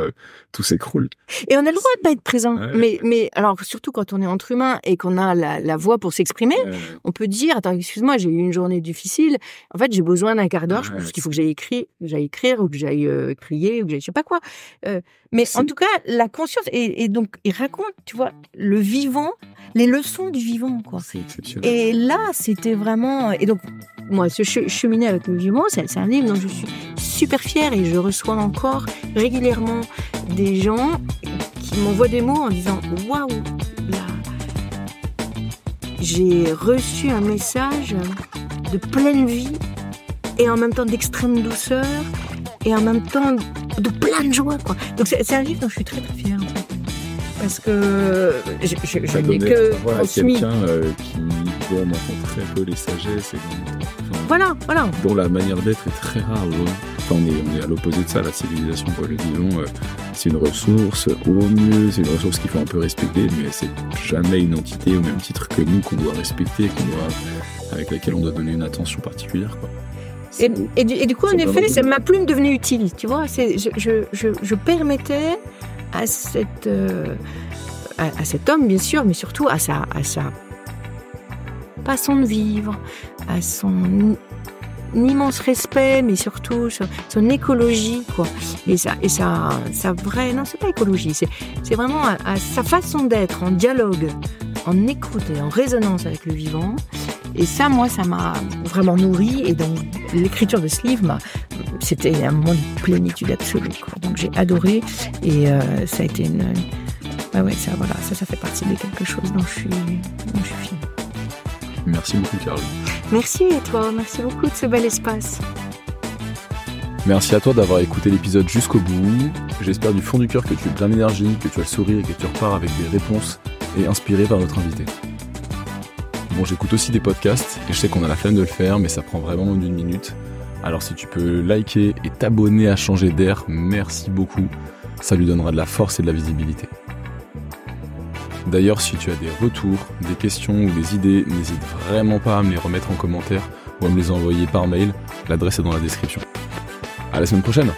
tout s'écroule? Et on a le droit de pas être présent. Ouais. Mais alors, surtout quand on est entre humains et qu'on a la voix pour s'exprimer, on peut dire, attends, excuse-moi, j'ai eu une journée difficile. En fait, j'ai besoin d'un quart d'heure parce qu'il faut que j'aille écrire ou que j'aille crier ou que j'aille je sais pas quoi. Mais en tout cas, la conscience, et donc, il raconte, tu vois, le vivant, les leçons du vivant, quoi. C'est exceptionnel. Et là, c'était vraiment... Et donc, moi, ce cheminer avec le vivant, c'est un livre dont je suis super fière et je reçois encore régulièrement des gens qui m'envoient des mots en disant « Waouh, là, j'ai reçu un message de pleine vie et en même temps d'extrême douceur et en même temps de plein de joie, quoi. » Donc, c'est un livre dont je suis très, très fière, en fait. Parce que je n'ai que transmis. Quelqu'un qui doit rencontrer un peu les sagesses et Voilà. dont la manière d'être est très rare. Enfin, on est à l'opposé de ça, la civilisation, quoi. Le vivant, c'est une ressource, au mieux, c'est une ressource qu'il faut un peu respecter, mais c'est jamais une entité au même titre que nous qu'on doit respecter, avec laquelle on doit donner une attention particulière, quoi. Et du coup, en effet, c'est ma plume devenue utile, tu vois. Je permettais à cet homme, bien sûr, mais surtout à sa façon de vivre, à son immense respect, mais surtout son écologie, quoi. Et sa vraie... Non, c'est pas écologie, c'est vraiment à sa façon d'être, en dialogue, en écoute et en résonance avec le vivant. Et ça, moi, ça m'a vraiment nourri. Et donc, l'écriture de ce livre, c'était un moment de plénitude absolue, quoi. Donc, j'ai adoré. Et ça a été ça fait partie de quelque chose dont je suis fière. Merci beaucoup, Caroline. Merci à toi. Merci beaucoup de ce bel espace. Merci à toi d'avoir écouté l'épisode jusqu'au bout. J'espère du fond du cœur que tu es plein d'énergie, que tu as le sourire et que tu repars avec des réponses et inspiré par notre invité. Bon, j'écoute aussi des podcasts et je sais qu'on a la flemme de le faire, mais ça prend vraiment d'une minute. Alors si tu peux liker et t'abonner à Changer d'air, merci beaucoup. Ça lui donnera de la force et de la visibilité. D'ailleurs, si tu as des retours, des questions ou des idées, n'hésite vraiment pas à me les remettre en commentaire ou à me les envoyer par mail. L'adresse est dans la description. À la semaine prochaine!